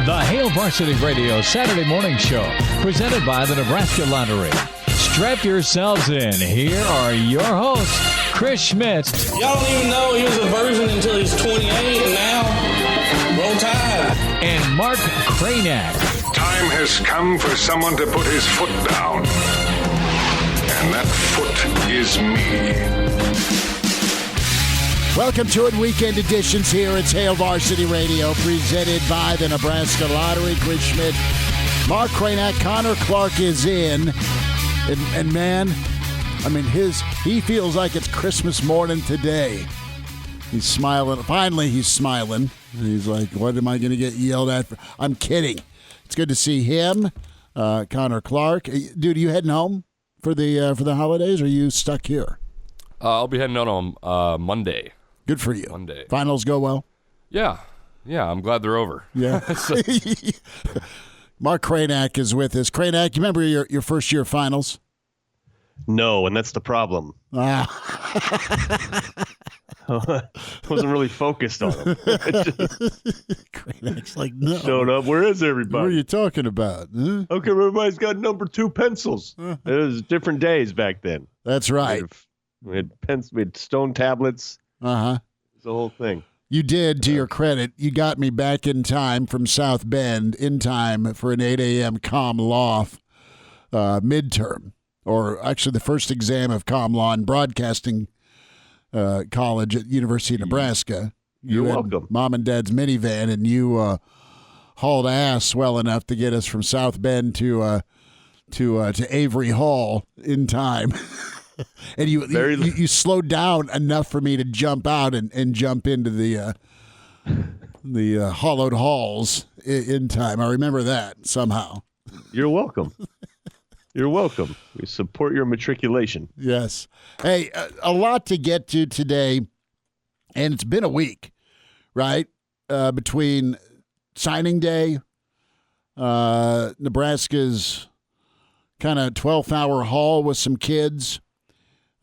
The Hail Varsity Radio Saturday Morning Show, presented by the Nebraska Lottery. Strap yourselves in. Here are your hosts, Chris Schmidt. Y'all don't even know he was a virgin until he's 28, and now, roll tide. And Mark Cranack. Time has come for someone to put his foot down. And that foot is me. Welcome to it, weekend editions here. It's Hail Varsity Radio, presented by the Nebraska Lottery. Chris Schmidt, Mark Cranack, Connor Clark is in. And man, I mean, he feels like it's Christmas morning today. He's smiling. Finally, he's smiling. He's like, what am I going to get yelled at for? I'm kidding. It's good to see him, Connor Clark. Dude, are you heading home for the holidays, or are you stuck here? I'll be heading out on Monday. Good for you. Monday. Finals go well? Yeah, I'm glad they're over. Yeah. Mark Cranack is with us. Cranack, you remember your first year finals? No, and that's the problem. I wasn't really focused on them. Cranack's like, no. Showed up. Where is everybody? What are you talking about? Huh? Okay, everybody's got number 2 pencils. It was different days back then. That's right. We had stone tablets. Uh-huh. It's the whole thing. You did, to your credit. You got me back in time from South Bend, in time for an 8 a.m. comm law midterm, or actually the first exam of comm law and broadcasting college at University of Nebraska. You're welcome. Mom and Dad's minivan, and you hauled ass well enough to get us from South Bend to Avery Hall in time. And you slowed down enough for me to jump out and jump into the hollowed halls in time. I remember that somehow. You're welcome. You're welcome. We support your matriculation. Yes. Hey, a lot to get to today, and it's been a week, right? Between signing day, Nebraska's kind of 12th-hour haul with some kids.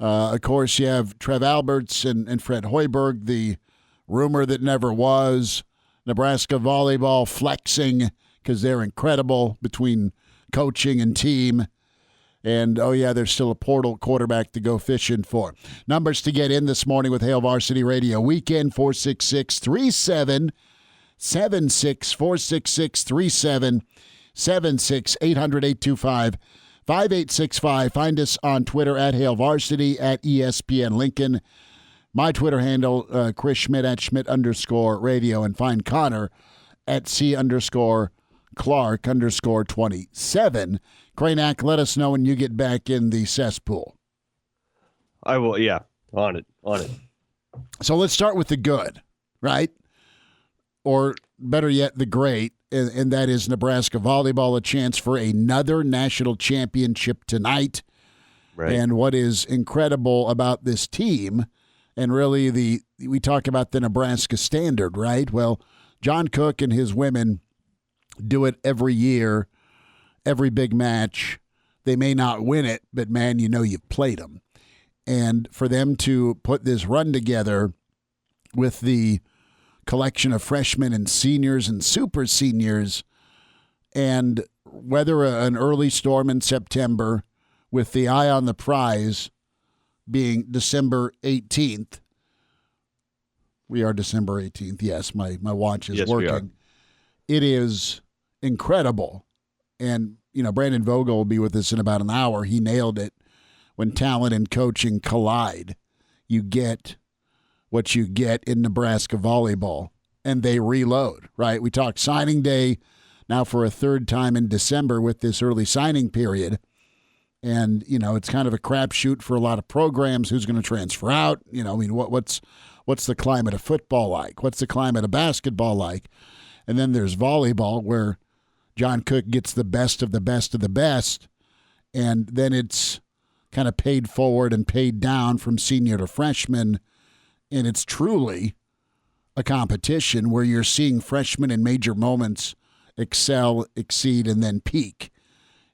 Of course, you have Trev Alberts and Fred Hoiberg, the rumor that never was. Nebraska volleyball flexing because they're incredible between coaching and team. And, oh, yeah, there's still a portal quarterback to go fishing for. Numbers to get in this morning with Hail Varsity Radio. Weekend 466-3776, 466-3776, 800-825-5865. Find us on Twitter at Hail Varsity, at ESPN Lincoln. My Twitter handle, Chris Schmidt at Schmidt_radio. And find Connor at C_Clark_27. Cranack, let us know when you get back in the cesspool. I will, yeah, on it. So let's start with the good, right? Or better yet, the great, and that is Nebraska volleyball, a chance for another national championship tonight. Right. And what is incredible about this team, and really we talk about the Nebraska standard, right? Well, John Cook and his women do it every year, every big match. They may not win it, but man, you know you've played them. And for them to put this run together with the collection of freshmen and seniors and super seniors, and weather an early storm in September with the eye on the prize being December 18th. We are December 18th. Yes, my watch is working. We are. It is incredible. And, you know, Brandon Vogel will be with us in about an hour. He nailed it. When talent and coaching collide, you get what you get in Nebraska volleyball, and they reload, right? We talked signing day now for a third time in December with this early signing period. And, you know, it's kind of a crapshoot for a lot of programs. Who's going to transfer out? You know, I mean, what's the climate of football like? What's the climate of basketball like? And then there's volleyball, where John Cook gets the best of the best of the best, and then it's kind of paid forward and paid down from senior to freshman. And it's truly a competition where you're seeing freshmen in major moments excel, exceed, and then peak.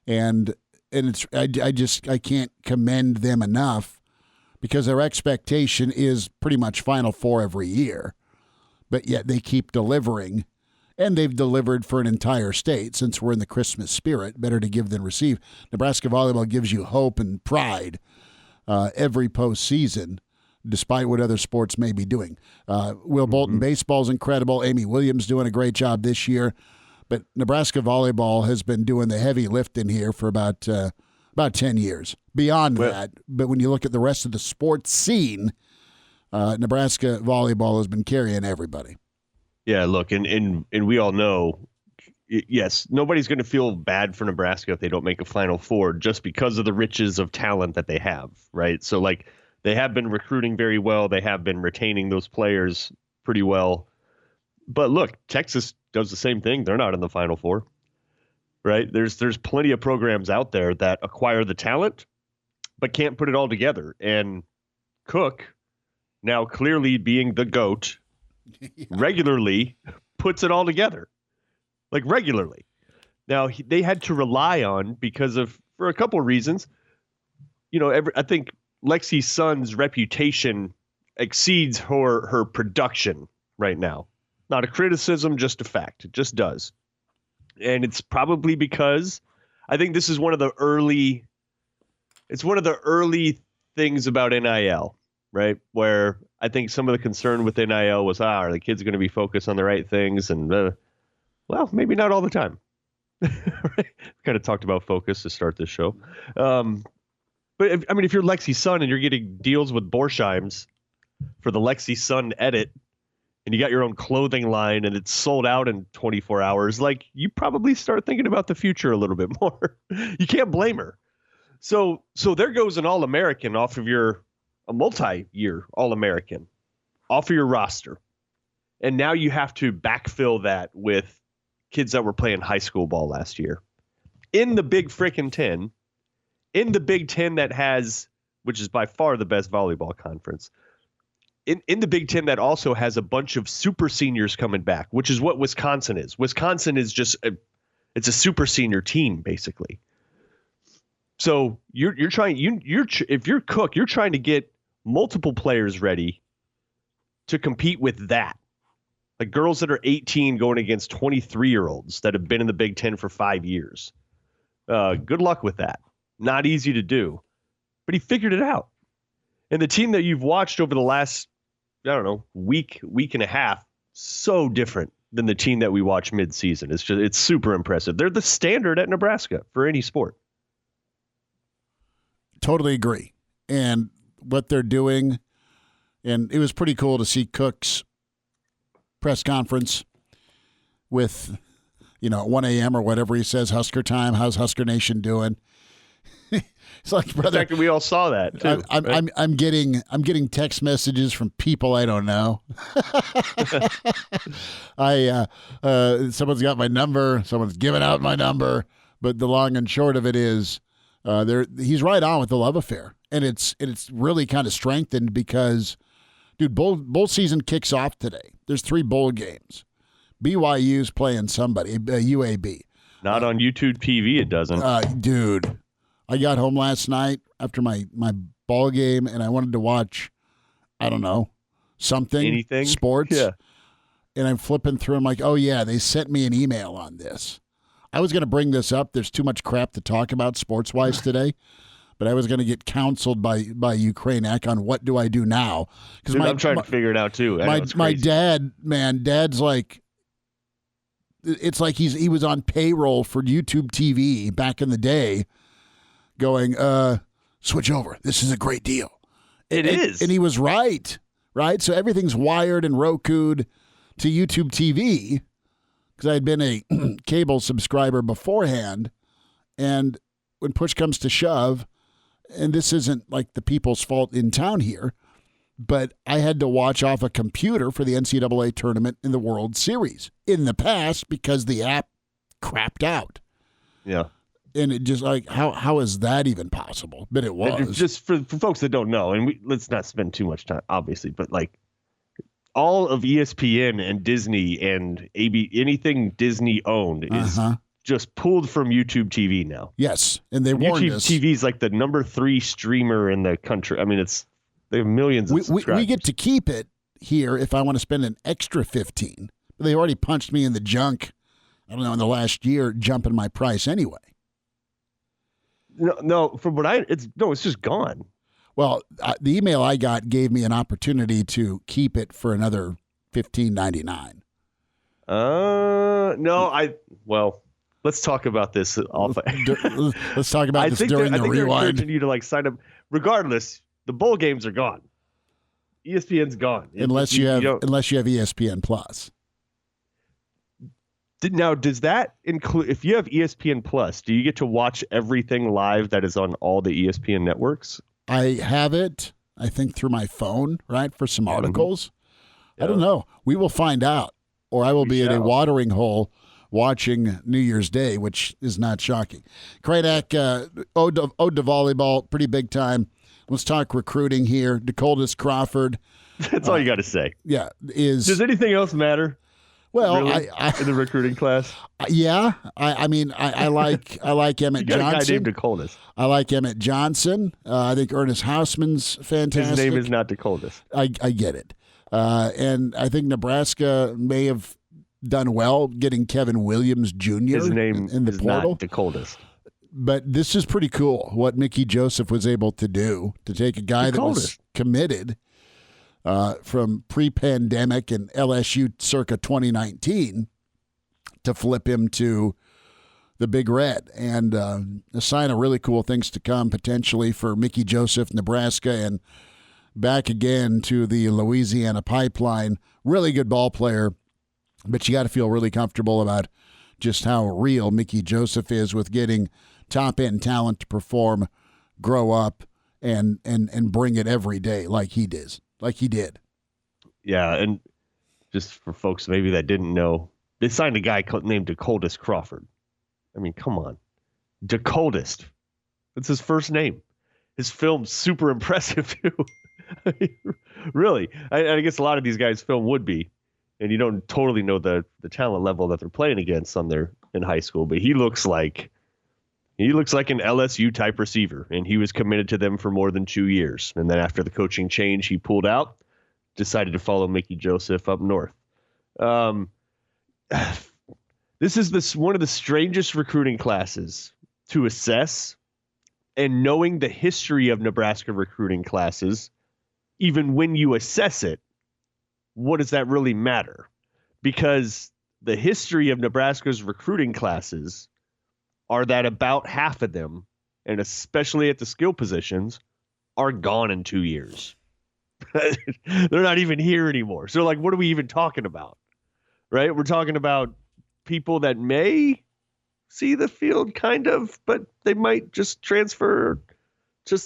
And it's I can't commend them enough, because their expectation is pretty much Final Four every year. But yet they keep delivering And they've delivered for an entire state. Since we're in the Christmas spirit, better to give than receive. Nebraska volleyball gives you hope and pride every postseason, despite what other sports may be doing. Will Bolton baseball is incredible. Amy Williams doing a great job this year. But Nebraska volleyball has been doing the heavy lifting here for about 10 years. Beyond that, but when you look at the rest of the sports scene, Nebraska volleyball has been carrying everybody. Yeah, look, and we all know, yes, nobody's going to feel bad for Nebraska if they don't make a Final Four just because of the riches of talent that they have, right? So, like, they have been recruiting very well. They have been retaining those players pretty well. But look, Texas does the same thing. They're not in the Final Four, right? There's plenty of programs out there that acquire the talent but can't put it all together. And Cook, now clearly being the GOAT, regularly puts it all together, like regularly. Now they had to rely on for a couple of reasons. I think Lexi Sun's reputation exceeds her production right now. Not a criticism, just a fact. It just does. And it's probably because I think this is one of the early things about NIL, right? Where I think some of the concern with NIL was, are the kids going to be focused on the right things? And, well, maybe not all the time. Right? Kind of talked about focus to start this show. But if you're Lexi Sun and you're getting deals with Borsheims for the Lexi Sun edit, and you got your own clothing line and it's sold out in 24 hours, like, you probably start thinking about the future a little bit more. You can't blame her. So there goes an All-American off of a multi-year All-American off of your roster. And now you have to backfill that with kids that were playing high school ball last year in the Big Frickin' Ten, in the Big Ten which is by far the best volleyball conference, in the Big Ten that also has a bunch of super seniors coming back, which is what Wisconsin is. Wisconsin is just it's a super senior team, basically. So you're trying, if you're Cook, you're trying to get multiple players ready to compete with that. Like girls that are 18 going against 23-year-olds that have been in the Big Ten for 5 years. Good luck with that. Not easy to do, but he figured it out. And the team that you've watched over the last, week and a half, so different than the team that we watch mid-season. It's super impressive. They're the standard at Nebraska for any sport. Totally agree. And what they're doing, and it was pretty cool to see Cook's press conference with, at 1 a.m. or whatever he says, Husker time. How's Husker Nation doing? It's like, brother, in fact, we all saw that too. I'm getting text messages from people I don't know. Someone's got my number. Someone's giving out my number. But the long and short of it is, he's right on with the love affair, and it's really kind of strengthened because, dude, bowl season kicks off today. There's 3 bowl games. BYU's playing somebody, UAB. Not on YouTube TV, it doesn't. Dude, I got home last night after my ball game, and I wanted to watch, I don't know, anything, sports. Yeah. And I'm flipping through. I'm like, oh, yeah, they sent me an email on this. I was going to bring this up. There's too much crap to talk about sports-wise today. But I was going to get counseled by Ukrainiak on what do I do now. Because I'm trying to figure it out, too. My dad's like, it's like he was on payroll for YouTube TV back in the day going, switch over. This is a great deal. It is. And he was right? So everything's wired and Roku'd to YouTube TV because I had been a cable subscriber beforehand. And when push comes to shove, and this isn't like the people's fault in town here, but I had to watch off a computer for the NCAA tournament in the World Series in the past because the app crapped out. Yeah. And it just like, how is that even possible? But it was. Just for folks that don't know, and let's not spend too much time, obviously, but like all of ESPN and Disney and anything Disney owned is just pulled from YouTube TV now. Yes, and they warned us. YouTube TV is like the number 3 streamer in the country. I mean, they have millions of subscribers. We get to keep it here if I want to spend an extra $15. They already punched me in the junk, I don't know, in the last year, jumping my price anyway. No, from what it's just gone. Well, the email I got gave me an opportunity to keep it for another $15.99. Well, let's talk about this off. Let's talk about this during the rewind. They're encouraging you to like sign up. Regardless, the bowl games are gone. ESPN's gone unless you have ESPN Plus. Now, does that include if you have ESPN Plus? Do you get to watch everything live that is on all the ESPN networks? I have it, I think, through my phone, right, for some articles. Yeah. I don't know. We will find out, or I will be at a watering hole watching New Year's Day, which is not shocking. Kradak, ode to volleyball, pretty big time. Let's talk recruiting here. DeColdis Crawford. That's all you got to say. Yeah. Does anything else matter? Well, really? In the recruiting class, yeah. I mean, I like Emmett Johnson. A guy named DeColdis. I like Emmett Johnson. I think Ernest Hausman's fantastic. His name is not DeColdis. I get it, and I think Nebraska may have done well getting Kevin Williams Jr. His name in the is portal. Not DeColdis. But this is pretty cool what Mickey Joseph was able to do to take a guy that was committed from pre-pandemic and LSU circa 2019 to flip him to the Big Red and a sign of really cool things to come potentially for Mickey Joseph, Nebraska, and back again to the Louisiana pipeline. Really good ball player, but you got to feel really comfortable about just how real Mickey Joseph is with getting top-end talent to perform, grow up, and bring it every day like he did. Yeah, and just for folks maybe that didn't know, they signed a guy named DeColdis Crawford. I mean, come on. DeColdis. That's his first name. His film's super impressive, too. I mean, really. I guess a lot of these guys' film would be, and you don't totally know the talent level that they're playing against in high school, but he looks like an LSU type receiver, and he was committed to them for more than 2 years. And then after the coaching change, he pulled out, decided to follow Mickey Joseph up north. This is one of the strangest recruiting classes to assess, and knowing the history of Nebraska recruiting classes, even when you assess it, what does that really matter? Because the history of Nebraska's recruiting classes are that about half of them, and especially at the skill positions, are gone in 2 years. They're not even here anymore. So, like, what are we even talking about? Right? We're talking about people that may see the field kind of, but they might just transfer to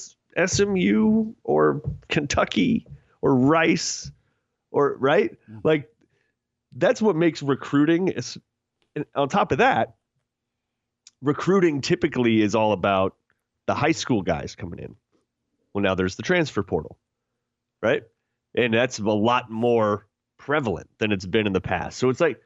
SMU or Kentucky or Rice or, right? Like, that's what makes recruiting. And on top of that, recruiting typically is all about the high school guys coming in. Well, now there's the transfer portal, right? And that's a lot more prevalent than it's been in the past. So it's like,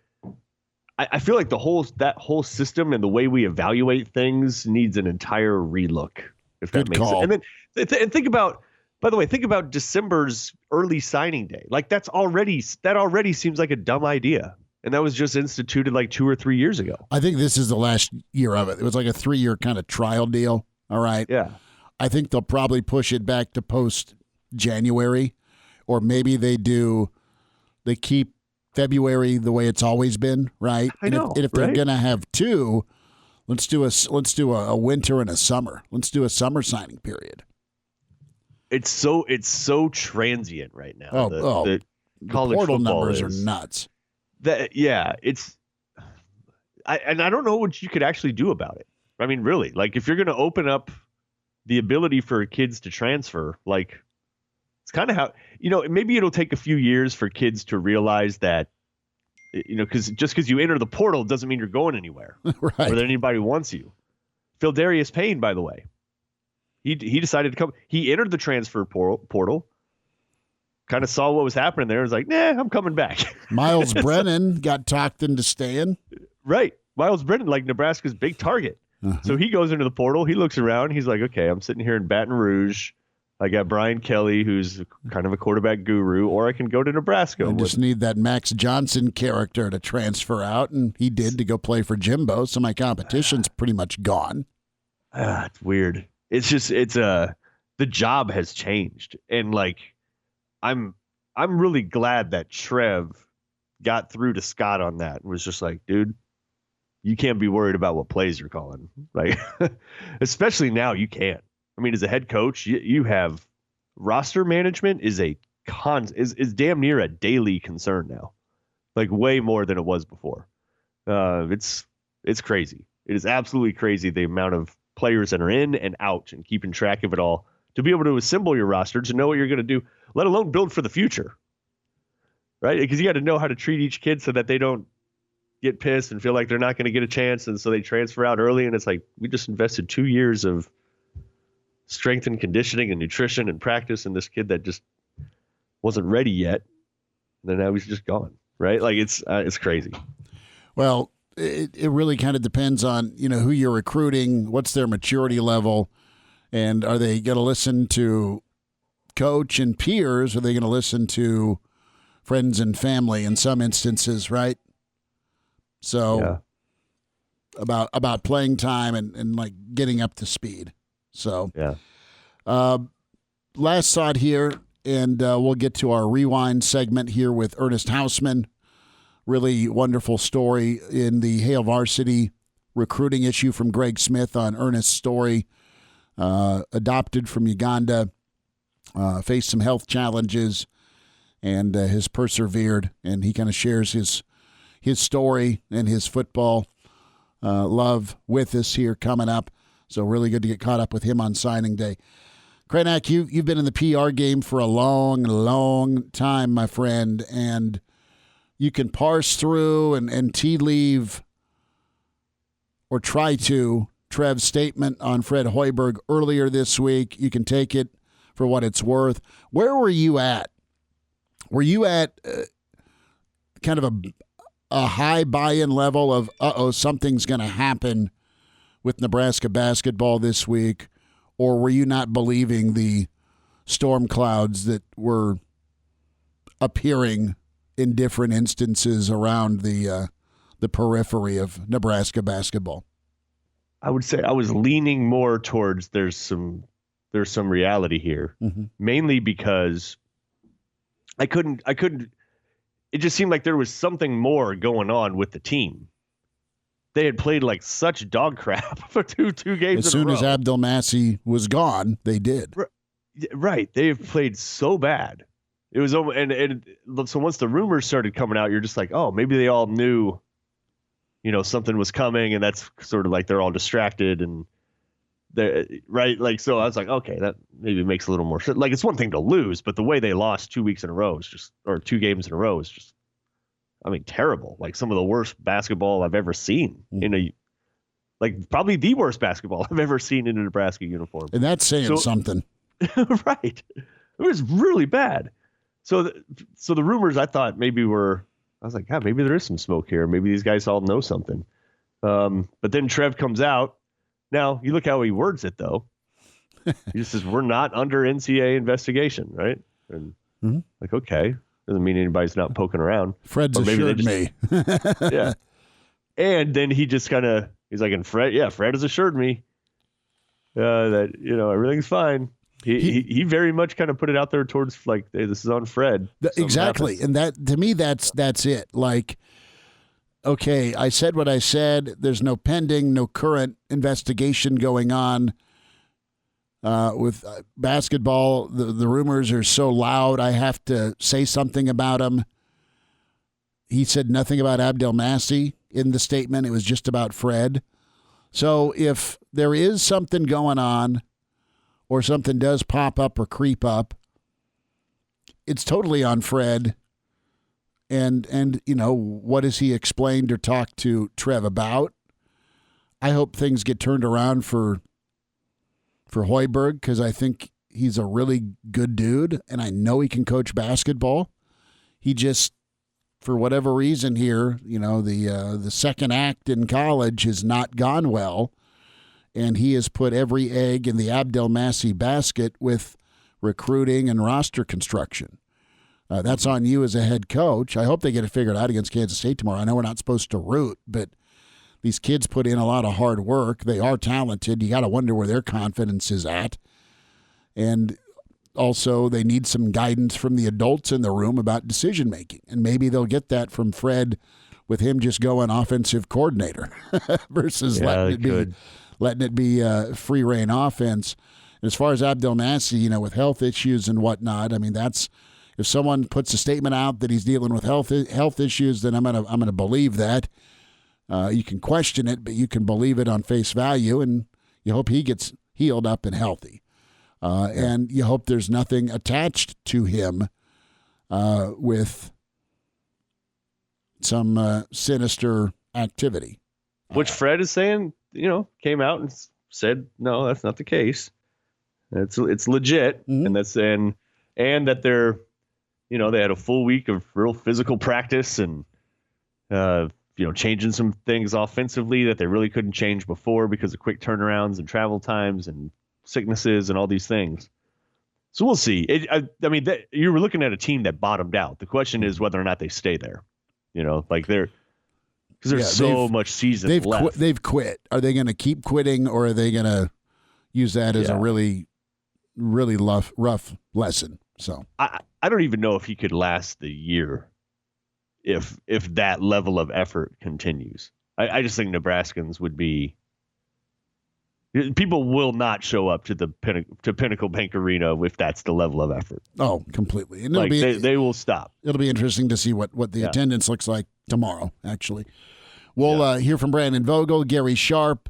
I feel like that whole system and the way we evaluate things needs an entire relook, if that makes sense. And then think about, by the way, think about December's early signing day. Like that already seems like a dumb idea. And that was just instituted like 2 or 3 years ago. I think this is the last year of it. It was like a 3-year kind of trial deal. All right. Yeah. I think they'll probably push it back to post-January, or maybe they keep February the way it's always been, right? I know. And if they're going to have two, let's do a winter and a summer. Let's do a summer signing period. It's so transient right now. The college portal football numbers are nuts. I don't know what you could actually do about it. I mean, really, like if you're going to open up the ability for kids to transfer, like it's kind of how, maybe it'll take a few years for kids to realize that, because just because you enter the portal doesn't mean you're going anywhere, right? Or that anybody wants you. Phil Darius Payne, by the way, he decided to come. He entered the transfer portal. Kind of saw what was happening there. Was like, nah, I'm coming back. Miles Brennan got talked into staying. Right. Miles Brennan, like Nebraska's big target. Uh-huh. So he goes into the portal. He looks around. He's like, okay, I'm sitting here in Baton Rouge. I got Brian Kelly, who's kind of a quarterback guru, or I can go to Nebraska. I just need that Max Johnson character to transfer out, and he did, to go play for Jimbo, so my competition's pretty much gone. It's weird. It's just the job has changed, and like I'm really glad that Trev got through to Scott on that and was just like, dude, you can't be worried about what plays you're calling. Like, especially now, you can't. I mean, as a head coach, you have roster management is damn near a daily concern now, like way more than it was before. It's crazy. It is absolutely crazy the amount of players that are in and out and keeping track of it all to be able to assemble your roster, to know what you're going to do, let alone build for the future, right? Because you got to know how to treat each kid so that they don't get pissed and feel like they're not going to get a chance, and so they transfer out early. And it's like, we just invested 2 years of strength and conditioning and nutrition and practice, and this kid that just wasn't ready yet, and then now he's just gone, right? Like, it's crazy. Well, it really kind of depends on, who you're recruiting, what's their maturity level, and are they going to listen to coach and peers, or are they going to listen to friends and family in some instances, right? So about playing time and like getting up to speed. So last thought here, and we'll get to our rewind segment here with Ernest Hausmann. Really wonderful story in the Hail Varsity recruiting issue from Greg Smith on Ernest's story. Adopted from Uganda, faced some health challenges, and has persevered. And he kind of shares his story and his football love with us here coming up. So really good to get caught up with him on signing day. Krenak, you've been in the PR game for a long, long time, my friend, and you can parse through and tea leave, or try to, Trev's statement on Fred Hoiberg earlier this week. You can take it for what it's worth. Where were you at? Were you at kind of a high buy-in level of, something's going to happen with Nebraska basketball this week, or were you not believing the storm clouds that were appearing in different instances around the periphery of Nebraska basketball? I would say I was leaning more towards there's some reality here, mainly because I couldn't. It just seemed like there was something more going on with the team. They had played like such dog crap for two games. As soon as Abdelmassih was gone, they did. Right. They have played so bad. It was and so once the rumors started coming out, you're just like, oh, maybe they all knew, something was coming, and that's sort of like they're all distracted and right. Like, so I was like, okay, that maybe makes a little more sense. Like, it's one thing to lose, but the way they lost 2 weeks in a row is just, or 2 games in a row is just, terrible. Like, some of the worst basketball I've ever seen probably the worst basketball I've ever seen in a Nebraska uniform. And that's saying something. Right. It was really bad. So the rumors I thought maybe I was like, God, maybe there is some smoke here. Maybe these guys all know something. But then Trev comes out. Now, you look how he words it, though. He just says, we're not under NCAA investigation, right? And like, okay. Doesn't mean anybody's not poking around. Fred's assured me. Yeah. And then he just he's like, and Fred has assured me that, everything's fine. He very much kind of put it out there towards like, hey, this is on Fred. Exactly. And that, to me, that's it. Like, okay, I said what I said. There's no pending, no current investigation going on. With basketball, the rumors are so loud, I have to say something about them. He said nothing about Abdelmassih in the statement. It was just about Fred. So if there is something going on, or something does pop up or creep up, it's totally on Fred. And what has he explained or talked to Trev about? I hope things get turned around for Hoiberg, because I think he's a really good dude, and I know he can coach basketball. He just, for whatever reason here, the second act in college has not gone well, and he has put every egg in the Abdelmassih basket with recruiting and roster construction. That's on you as a head coach. I hope they get it figured out against Kansas State tomorrow. I know we're not supposed to root, but these kids put in a lot of hard work. They are talented. You got to wonder where their confidence is at. And also, they need some guidance from the adults in the room about decision making. And maybe they'll get that from Fred with him just going offensive coordinator versus letting it be free reign offense. And as far as Abdel Nassi, with health issues and whatnot, I mean, that's if someone puts a statement out that he's dealing with health issues, then I'm gonna believe that. You can question it, but you can believe it on face value, and you hope he gets healed up and healthy. And you hope there's nothing attached to him with some sinister activity. Which Fred is saying, came out and said, no, that's not the case. It's legit. Mm-hmm. And that they're, they had a full week of real physical practice and, changing some things offensively that they really couldn't change before because of quick turnarounds and travel times and sicknesses and all these things. So we'll see. You were looking at a team that bottomed out. The question is whether or not they stay there. Because there's so much season left. They've quit. Are they going to keep quitting, or are they going to use that as a really, really rough lesson? So I don't even know if he could last the year if that level of effort continues. I just think Nebraskans would be. People will not show up to Pinnacle Bank Arena if that's the level of effort. Oh, completely. And they will stop. It'll be interesting to see what the attendance looks like tomorrow, actually. We'll hear from Brandon Vogel, Gary Sharp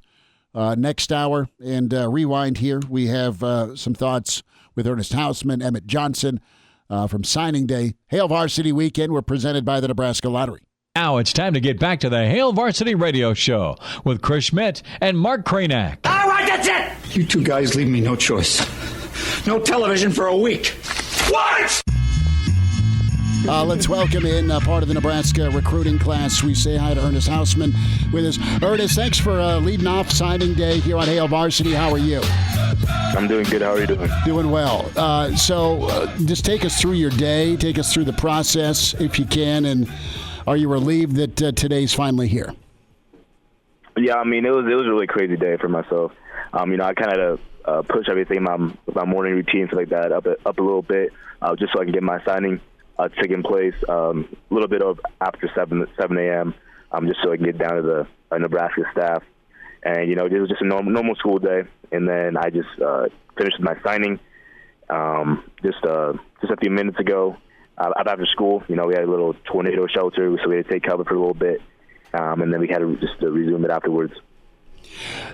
next hour. And rewind here. We have some thoughts with Ernest Hausmann, Emmett Johnson from signing day. Hail Varsity Weekend. We're presented by the Nebraska Lottery. Now it's time to get back to the Hail Varsity Radio Show with Chris Schmidt and Mark Cranack. All right, that's it! You two guys leave me no choice. No television for a week. What? Let's welcome in part of the Nebraska recruiting class. We say hi to Ernest Hausmann with us. Ernest, thanks for leading off signing day here on Hail Varsity. How are you? I'm doing good. How are you doing? Doing well. So just take us through your day. Take us through the process if you can. And are you relieved that today's finally here? Yeah, it was a really crazy day for myself. I kind of push everything, my morning routine, stuff like that, up a little bit, just so I can get my signing taking place a little bit of after 7 a.m., just so I can get down to the Nebraska staff. And, it was just a normal school day. And then I just finished my signing just a few minutes ago. After school, we had a little tornado shelter, so we had to take cover for a little bit, and then we had to just resume it afterwards.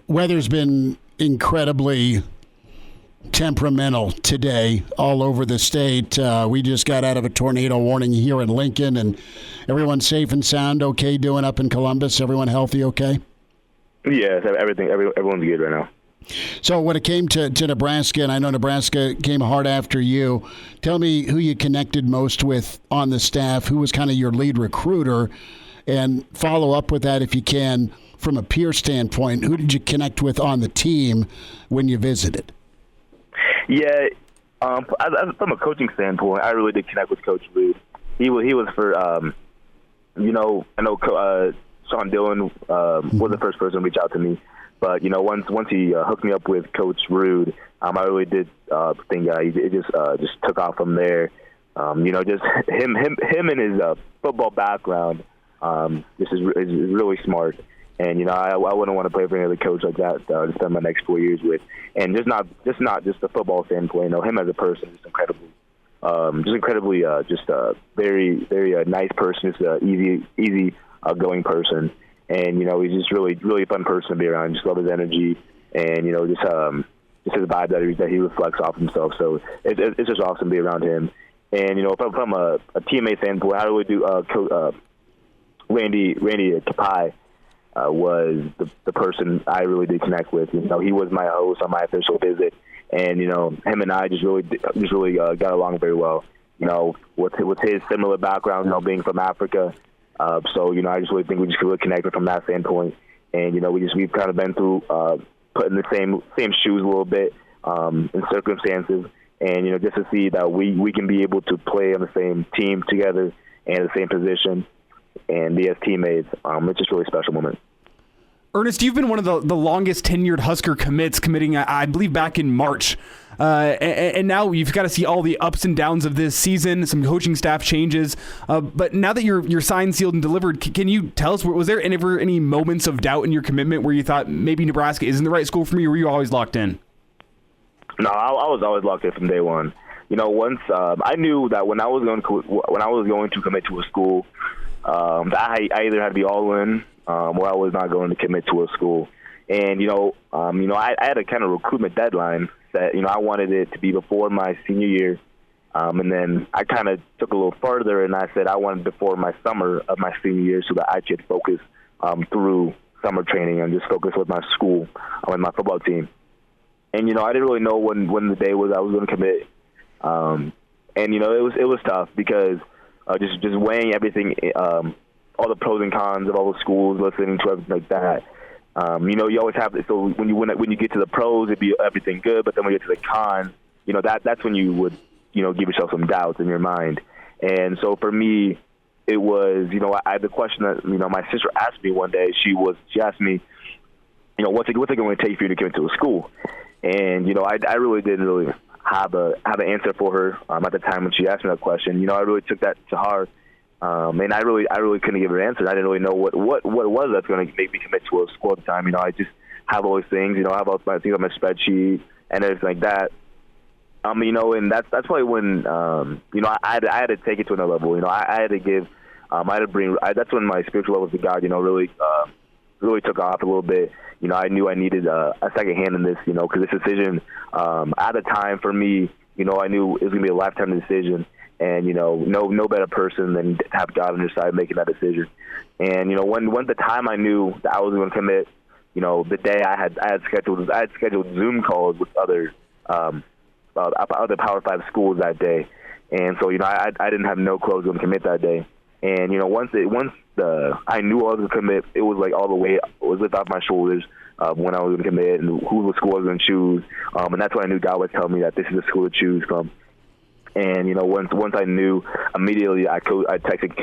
Weather's been incredibly temperamental today all over the state. We just got out of a tornado warning here in Lincoln, and everyone's safe and sound, okay, doing up in Columbus? Everyone healthy, okay? Yes, everyone's good right now. So when it came to Nebraska, and I know Nebraska came hard after you, tell me who you connected most with on the staff, who was kind of your lead recruiter, and follow up with that if you can from a peer standpoint. Who did you connect with on the team when you visited? Yeah, from a coaching standpoint, I really did connect with Coach Rude. He was for, I know Sean Dillon was the first person to reach out to me. But, once he hooked me up with Coach Rude, I really did think it just took off from there. Just him and his football background just is really smart. And, I wouldn't want to play for any other coach like that to spend my next 4 years with. And just not just the football standpoint, him as a person is incredibly very, very nice person, just an easy going person. And, he's just really, really fun person to be around. Just love his energy and, just his vibe that he reflects off himself. So it's just awesome to be around him. And, from a teammate standpoint, how do we do Randy Kapai was the person I really did connect with. He was my host on my official visit. And, him and I just really got along very well, with his similar background, being from Africa. So, I just really think we just really connected from that standpoint. And, we've kind of been through put in the same shoes a little bit in circumstances. And, just to see that we can be able to play on the same team together and the same position and be as teammates, it's just a really special moment. Ernest, you've been one of the longest tenured Husker commits, committing, I believe, back in March. And now you've got to see all the ups and downs of this season, some coaching staff changes. But now that you're signed, sealed, and delivered, can you tell us, was there ever any moments of doubt in your commitment where you thought maybe Nebraska isn't the right school for me, or were you always locked in? No, I was always locked in from day one. Once I knew that when I was going to commit to a school, I either had to be all in or I was not going to commit to a school. And I had a kind of recruitment deadline that I wanted it to be before my senior year, and then I kind of took a little further and I said I wanted before my summer of my senior year so that I could focus through summer training and just focus with my school and my football team. And I didn't really know when the day was I was going to commit, and it was tough because just weighing everything, all the pros and cons of all the schools, listening to everything like that. You always have so when you get to the pros, it'd be everything good, but then when you get to the cons, that's when you would give yourself some doubts in your mind. And so for me, it was I had the question that my sister asked me one day. She asked me, what's it going to take for you to commit to a school? And I really didn't really have an answer for her at the time when she asked me that question. I really took that to heart. And I really couldn't give her an answer. I didn't really know what it was that's going to make me commit to a school at the time. I just have all these things. I have all my things on my spreadsheet and everything like that. And that's probably when I had to take it to another level. I had to give. I had to bring. That's when my spiritual levels of God, really took off a little bit. I knew I needed a second hand in this. Because this decision at the time for me, I knew it was going to be a lifetime decision. And, no better person than to have God on your side making that decision. And, when the time I knew that I was going to commit, the day I had scheduled Zoom calls with other Power 5 schools that day. And so, I didn't have no clue I was going to commit that day. And, once I knew I was going to commit, it was like all the weight was lifted off my shoulders when I was going to commit and who the school I was going to choose. And that's when I knew God was telling me that this is the school to choose from. And, once I knew, immediately I texted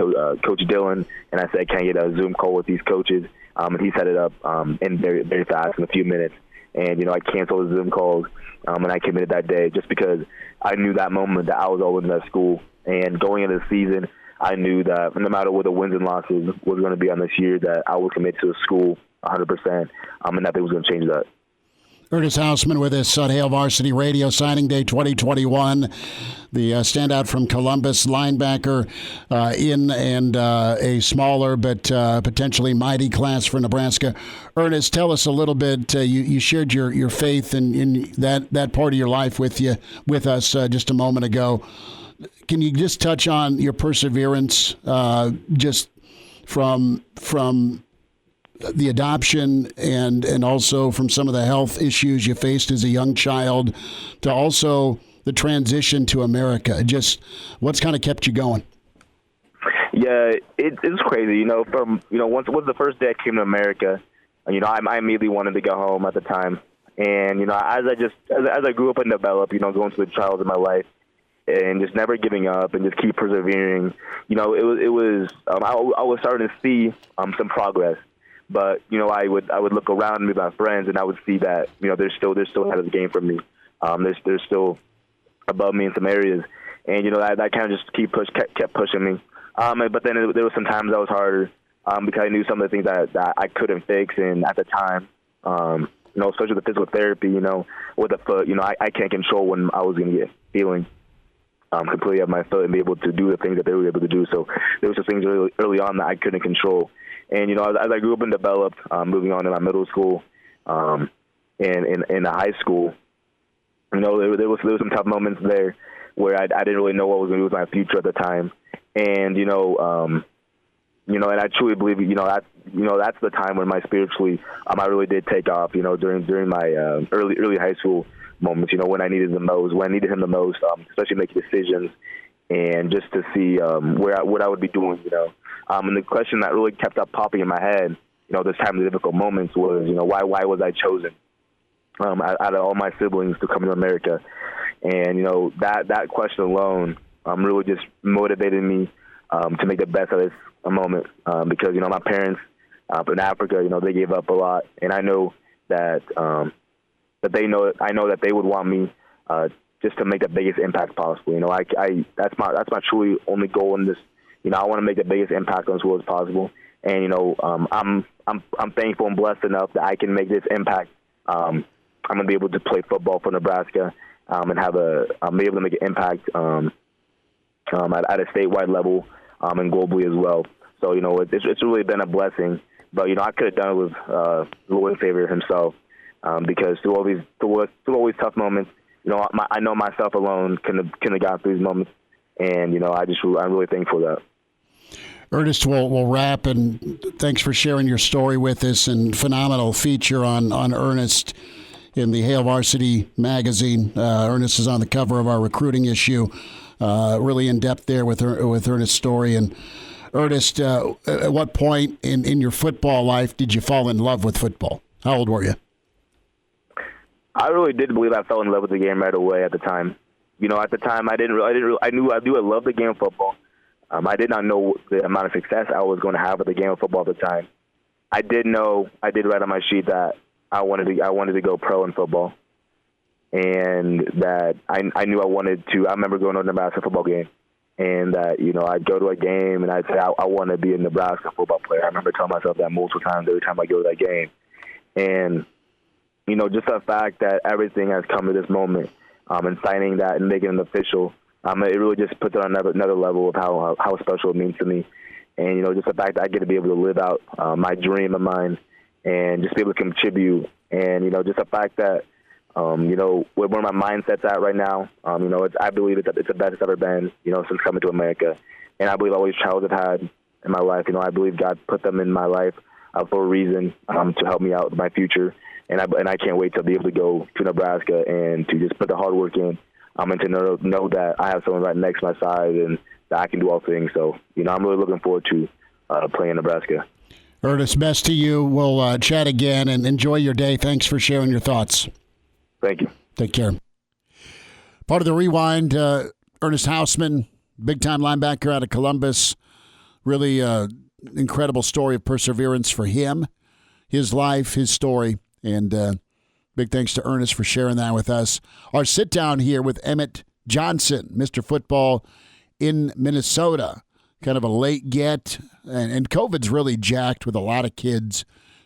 Coach Dillon, and I said, can I get a Zoom call with these coaches? And he set it up in very, very fast, in a few minutes. And, I canceled the Zoom calls, and I committed that day just because I knew that moment that I was all in that school. And going into the season, I knew that no matter what the wins and losses was going to be on this year, that I would commit to a school 100%, and nothing was going to change that. Ernest Hausmann with us on Hail Varsity Radio, signing day 2021. The standout from Columbus, linebacker in and a smaller but potentially mighty class for Nebraska. Ernest, tell us a little bit. You shared your faith in that part of your life with us just a moment ago. Can you just touch on your perseverance, just from the adoption and also from some of the health issues you faced as a young child to also the transition to America? Just what's kind of kept you going? Yeah, it's crazy. Once the first day I came to America, I immediately wanted to go home at the time. And, as I grew up and developed, going through the trials of my life and just never giving up and just keep persevering, I was starting to see some progress. But I would look around me, my friends, and I would see that they're still ahead of the game from me. They're still above me in some areas, and that kind of just kept pushing me. But then there was some times that was harder because I knew some of the things that I couldn't fix, and at the time, especially the physical therapy, with the foot, I can't control when I was going to get feeling completely of my foot and be able to do the things that they were able to do. So there was some things early on that I couldn't control. And, as I grew up and developed, moving on to my middle school and in the high school, there was some tough moments there where I didn't really know what was going to do with my future at the time. And, and I truly believe, that's the time when spiritually, I really did take off, during my early high school moments, when I needed him the most, especially making decisions and just to see what I would be doing, And the question that really kept up popping in my head, this time of difficult moments was, why was I chosen out of all my siblings to come to America? And, that question alone really just motivated me to make the best of this moment because, my parents in Africa, they gave up a lot. And I know that I know that they would want me just to make the biggest impact possible. That's my truly only goal in this. I want to make the biggest impact on this world as possible. And, I'm thankful and blessed enough that I can make this impact. I'm going to be able to play football for Nebraska and be able to make an impact at a statewide level and globally as well. So, it's really been a blessing. But, I could have done it with Lloyd Faber himself because through all these tough moments, I know myself alone couldn't have got through these moments. And, I'm really thankful for that. Ernest, we'll wrap, and thanks for sharing your story with us, and phenomenal feature on Ernest in the Hail Varsity magazine. Ernest is on the cover of our recruiting issue, really in depth there with Ernest's story. And Ernest, at what point in your football life did you fall in love with football? How old were you? I really did believe I fell in love with the game right away at the time. At the time I loved the game of football. I did not know the amount of success I was going to have with the game of football at the time. I did write on my sheet that I wanted to go pro in football, and that I knew I wanted to. I remember going to a Nebraska football game, and that I'd go to a game and I'd say I want to be a Nebraska football player. I remember telling myself that multiple times every time I go to that game, and just the fact that everything has come to this moment, and signing that and making it official. It really just puts it on another level of how special it means to me. And, just the fact that I get to be able to live out my dream of mine and just be able to contribute. And, just the fact that, where my mindset's at right now, I believe it's the best it's ever been, since coming to America. And I believe all these trials I've had in my life, I believe God put them in my life for a reason to help me out in my future. And I can't wait to be able to go to Nebraska and to just put the hard work in. And to know that I have someone right next to my side and that I can do all things. So, I'm really looking forward to playing Nebraska. Ernest, best to you. We'll chat again and enjoy your day. Thanks for sharing your thoughts. Thank you. Take care. Part of the Rewind, Ernest Hausmann, big-time linebacker out of Columbus. Really incredible story of perseverance for him, his life, his story, and big thanks to Ernest for sharing that with us. Our sit-down here with Emmett Johnson, Mr. Football in Minnesota. Kind of a late get, and COVID's really jacked with a lot of kids'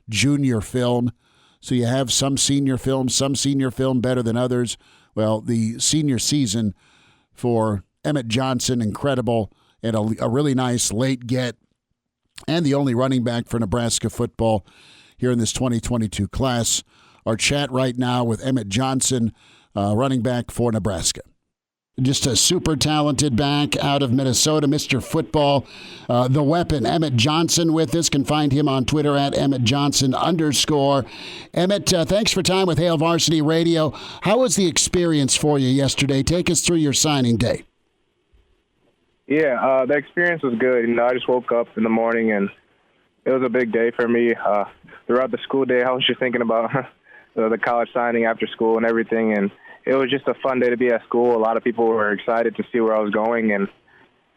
junior film. So you have some senior film better than others. Well, the senior season for Emmett Johnson, incredible, and a really nice late get, and the only running back for Nebraska football here in this 2022 class. Our chat right now with Emmett Johnson, running back for Nebraska. Just a super talented back out of Minnesota, Mr. Football, the weapon, Emmett Johnson with us. Can find him on Twitter at @EmmettJohnson_. Emmett, thanks for time with Hail Varsity Radio. How was the experience for you yesterday? Take us through your signing day. Yeah, the experience was good. I just woke up in the morning, and it was a big day for me. Throughout the school day, I was just thinking about the college signing after school and everything, and it was just a fun day to be at school. A lot of people were excited to see where I was going, and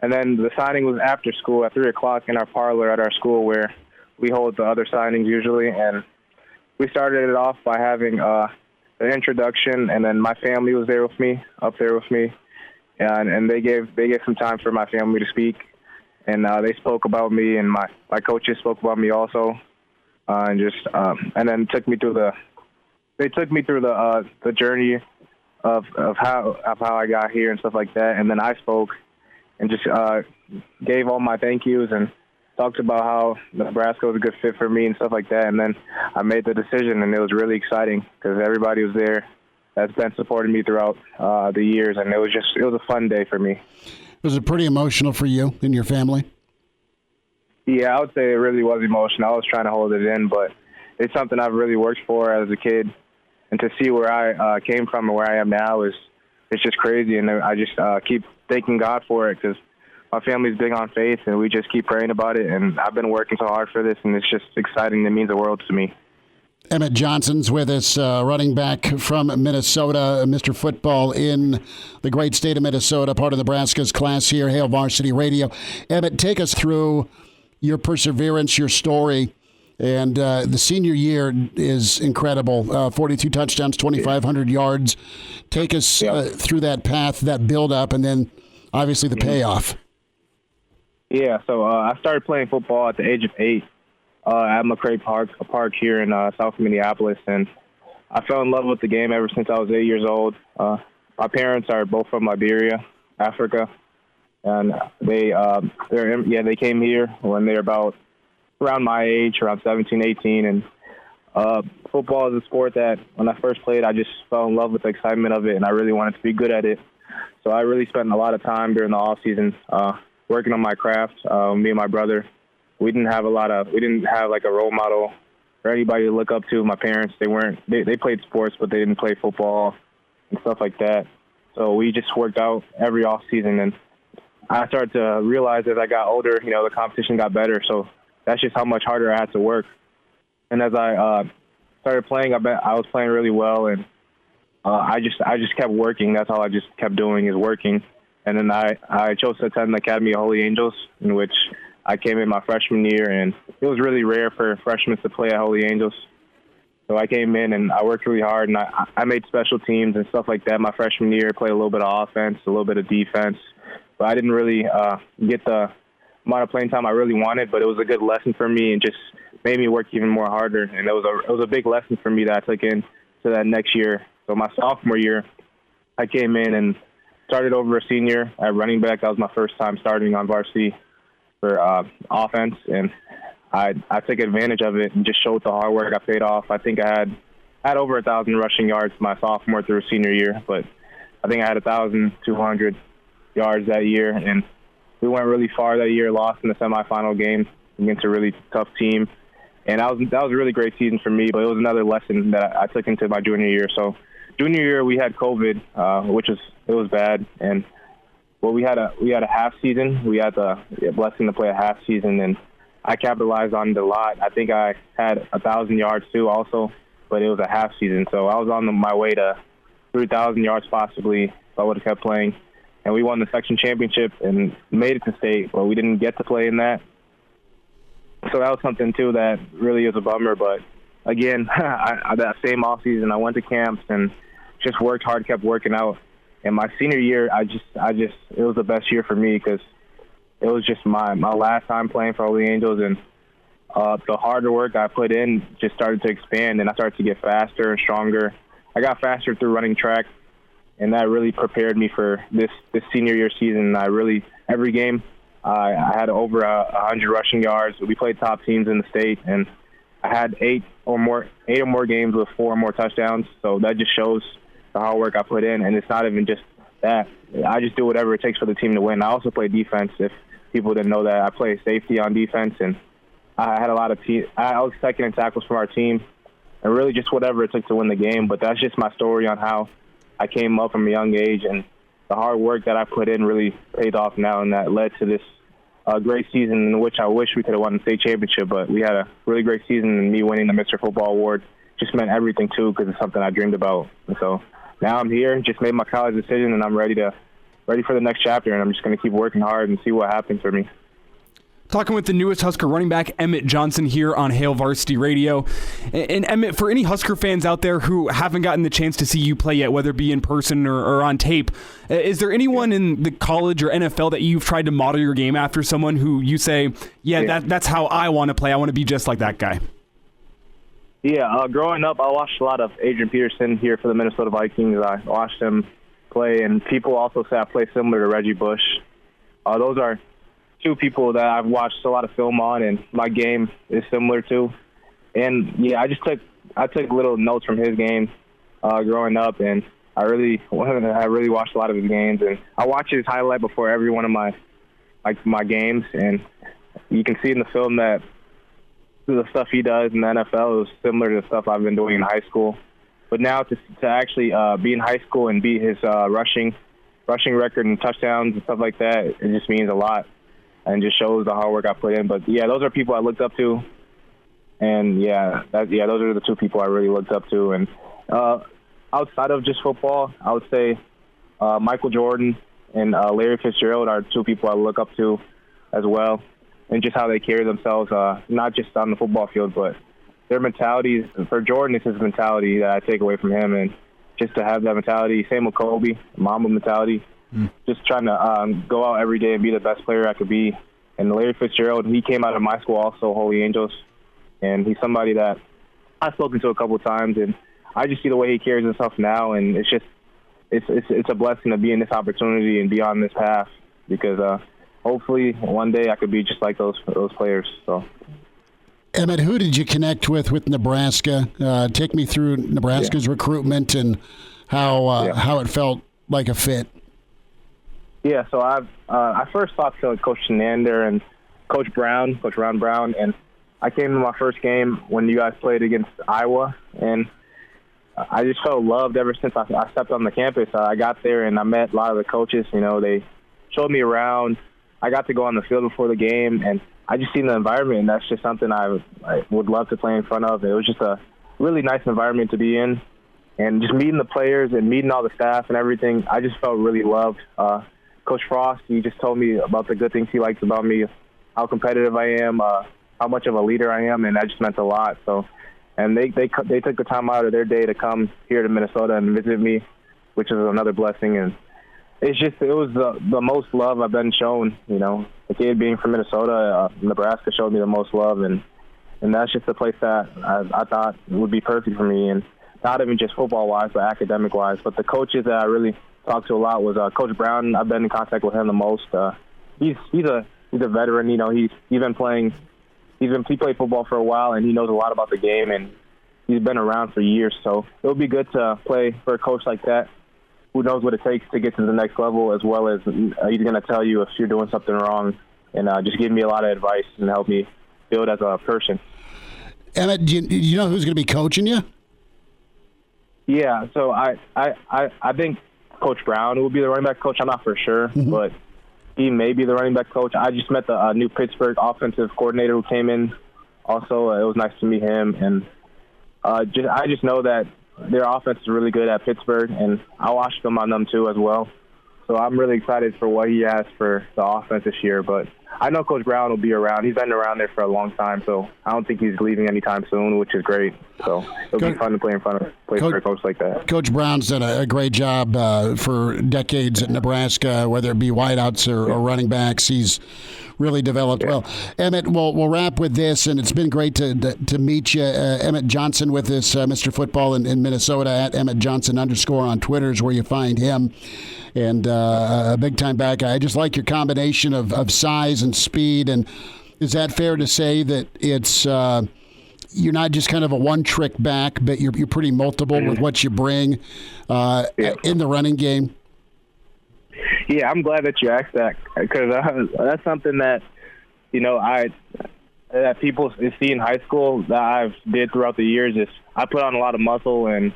then the signing was after school at 3 o'clock in our parlor at our school where we hold the other signings usually, and we started it off by having an introduction, and then my family was there with me, and they gave some time for my family to speak, and they spoke about me, and my coaches spoke about me also, and then took me through the journey of how I got here and stuff like that. And then I spoke and just gave all my thank yous and talked about how Nebraska was a good fit for me and stuff like that. And then I made the decision, and it was really exciting because everybody was there that's been supporting me throughout the years, and it was a fun day for me. Was it pretty emotional for you and your family? Yeah, I would say it really was emotional. I was trying to hold it in, but it's something I've really worked for as a kid. And to see where I came from and where I am now it's just crazy. And I just keep thanking God for it because my family's big on faith, and we just keep praying about it. And I've been working so hard for this, and it's just exciting. It means the world to me. Emmett Johnson's with us, running back from Minnesota, Mr. Football in the great state of Minnesota, part of Nebraska's class here, Hail Varsity Radio. Emmett, take us through your perseverance, your story, and the senior year is incredible. 42 touchdowns, 2,500 yards. Take us through that path, that build-up, and then obviously the payoff. Yeah, so I started playing football at the age of 8. At McCray Park here in South Minneapolis, and I fell in love with the game ever since I was 8 years old. My parents are both from Liberia, Africa, and they came here when they were about around my age, around 17, 18, and football is a sport that when I first played, I just fell in love with the excitement of it, and I really wanted to be good at it. So I really spent a lot of time during the off season working on my craft. Me and my brother. We didn't have like a role model or anybody to look up to. My parents, they played sports, but they didn't play football and stuff like that. So we just worked out every off season, and I started to realize as I got older, the competition got better. So that's just how much harder I had to work. And as I started playing, I was playing really well, and I just kept working. That's all I just kept doing is working. And then I chose to attend the Academy of Holy Angels, in which I came in my freshman year, and it was really rare for freshmen to play at Holy Angels. So I came in, and I worked really hard, and I made special teams and stuff like that my freshman year, played a little bit of offense, a little bit of defense. But I didn't really get the amount of playing time I really wanted, but it was a good lesson for me and just made me work even more harder. And it was a big lesson for me that I took into that next year. So my sophomore year, I came in and started over a senior at running back. That was my first time starting on varsity for offense, and I took advantage of it and just showed the hard work I paid off. I think I had over 1,000 rushing yards my sophomore through senior year, but I think I had 1,200 yards that year, and we went really far that year, lost in the semifinal game against a really tough team, and that was a really great season for me, but it was another lesson that I took into my junior year. So junior year we had COVID, which was bad, and well, we had a half season. We had the blessing to play a half season, and I capitalized on it a lot. I think I had 1,000 yards too, also, but it was a half season, so I was on my way to 3,000 yards possibly if I would have kept playing. And we won the section championship and made it to state, but we didn't get to play in that. So that was something too that really is a bummer. But again, that same off season, I went to camps and just worked hard, kept working out. And my senior year, it was the best year for me because it was just my last time playing for Holy Angels, and the harder work I put in just started to expand, and I started to get faster and stronger. I got faster through running track, and that really prepared me for this senior year season. Every game, I had over 100 rushing yards. We played top teams in the state, and I had eight or more games with 4 or more touchdowns. So that just shows the hard work I put in, and it's not even just that. I just do whatever it takes for the team to win. I also play defense. If people didn't know that, I play safety on defense, and I had a lot of I was second in tackles for our team, and really just whatever it took to win the game. But that's just my story on how I came up from a young age, and the hard work that I put in really paid off now, and that led to this great season in which I wish we could have won the state championship, but we had a really great season, and me winning the Mr. Football Award just meant everything too, because it's something I dreamed about. And so now I'm here, just made my college decision, and I'm ready for the next chapter, and I'm just going to keep working hard and see what happens for me. Talking with the newest Husker running back, Emmett Johnson, here on Hail Varsity Radio. And Emmett, for any Husker fans out there who haven't gotten the chance to see you play yet, whether it be in person or on tape, is there anyone in the college or NFL that you've tried to model your game after, someone who you say, that's how I want to play. I want to be just like that guy? Yeah, growing up, I watched a lot of Adrian Peterson here for the Minnesota Vikings. I watched him play, and people also say I play similar to Reggie Bush. Those are two people that I've watched a lot of film on, and my game is similar to. And yeah, I took little notes from his game growing up, and I really watched a lot of his games, and I watch his highlight before every one of my games, and you can see in the film that the stuff he does in the NFL is similar to the stuff I've been doing in high school. But now to actually be in high school and beat his rushing record and touchdowns and stuff like that, it just means a lot and just shows the hard work I put in. But yeah, those are people I looked up to. And those are the two people I really looked up to. And outside of just football, I would say Michael Jordan and Larry Fitzgerald are two people I look up to as well, and just how they carry themselves, not just on the football field, but their mentality. For Jordan, it's his mentality that I take away from him, and just to have that mentality. Same with Kobe, Mamba mentality, just trying to go out every day and be the best player I could be. And Larry Fitzgerald, he came out of my school also, Holy Angels, and he's somebody that I've spoken to a couple of times, and I just see the way he carries himself now, and it's just it's a blessing to be in this opportunity and be on this path, because hopefully one day I could be just like those players. So, Emmett, who did you connect with Nebraska? Take me through Nebraska's recruitment and how it felt like a fit. Yeah, so I first talked to Coach Shenander and Coach Brown, and I came to my first game when you guys played against Iowa, and I just felt loved ever since I stepped on the campus. I got there and I met a lot of the coaches. You know, they showed me around. I got to go on the field before the game, and I just seen the environment, and that's just something I would love to play in front of. It was just a really nice environment to be in, and just meeting the players and meeting all the staff and everything, I just felt really loved. Coach Frost, he just told me about the good things he likes about me, how competitive I am, how much of a leader I am, and that just meant a lot. So, and they took the time out of their day to come here to Minnesota and visit me, which is another blessing. And it was the most love I've been shown. You know, the kid being from Minnesota, Nebraska showed me the most love, and that's just the place that I thought would be perfect for me, and not even just football wise, but academic wise. But the coaches that I really talked to a lot was Coach Brown. I've been in contact with him the most. He's a veteran. You know, he played football for a while, and he knows a lot about the game, and he's been around for years. So it would be good to play for a coach like that, who knows what it takes to get to the next level, as well as he's going to tell you if you're doing something wrong, and just give me a lot of advice and help me build as a person. Emmett, do you know who's going to be coaching you? Yeah, so I think Coach Brown will be the running back coach. I'm not for sure, but he may be the running back coach. I just met the new Pittsburgh offensive coordinator who came in. Also, it was nice to meet him, and I just know that their offense is really good at Pittsburgh, and I watched them on them too as well. So I'm really excited for what he has for the offense this year. But I know Coach Brown will be around. He's been around there for a long time, so I don't think he's leaving anytime soon, which is great. So it'll be fun to play for a coach like that. Coach Brown's done a great job for decades at Nebraska, whether it be wideouts or running backs. He's really developed well. Emmett, we'll wrap with this, and it's been great to meet you. Emmett Johnson with us, Mr. Football in Minnesota, at Emmett Johnson _ on Twitter is where you find him. And a big-time back guy. I just like your combination of size and speed. And is that fair to say that it's you're not just kind of a one-trick back, but you're pretty multiple with what you bring in the running game? Yeah, I'm glad that you asked that, because that's something that, you know, that people see in high school that I've did throughout the years. Is I put on a lot of muscle, and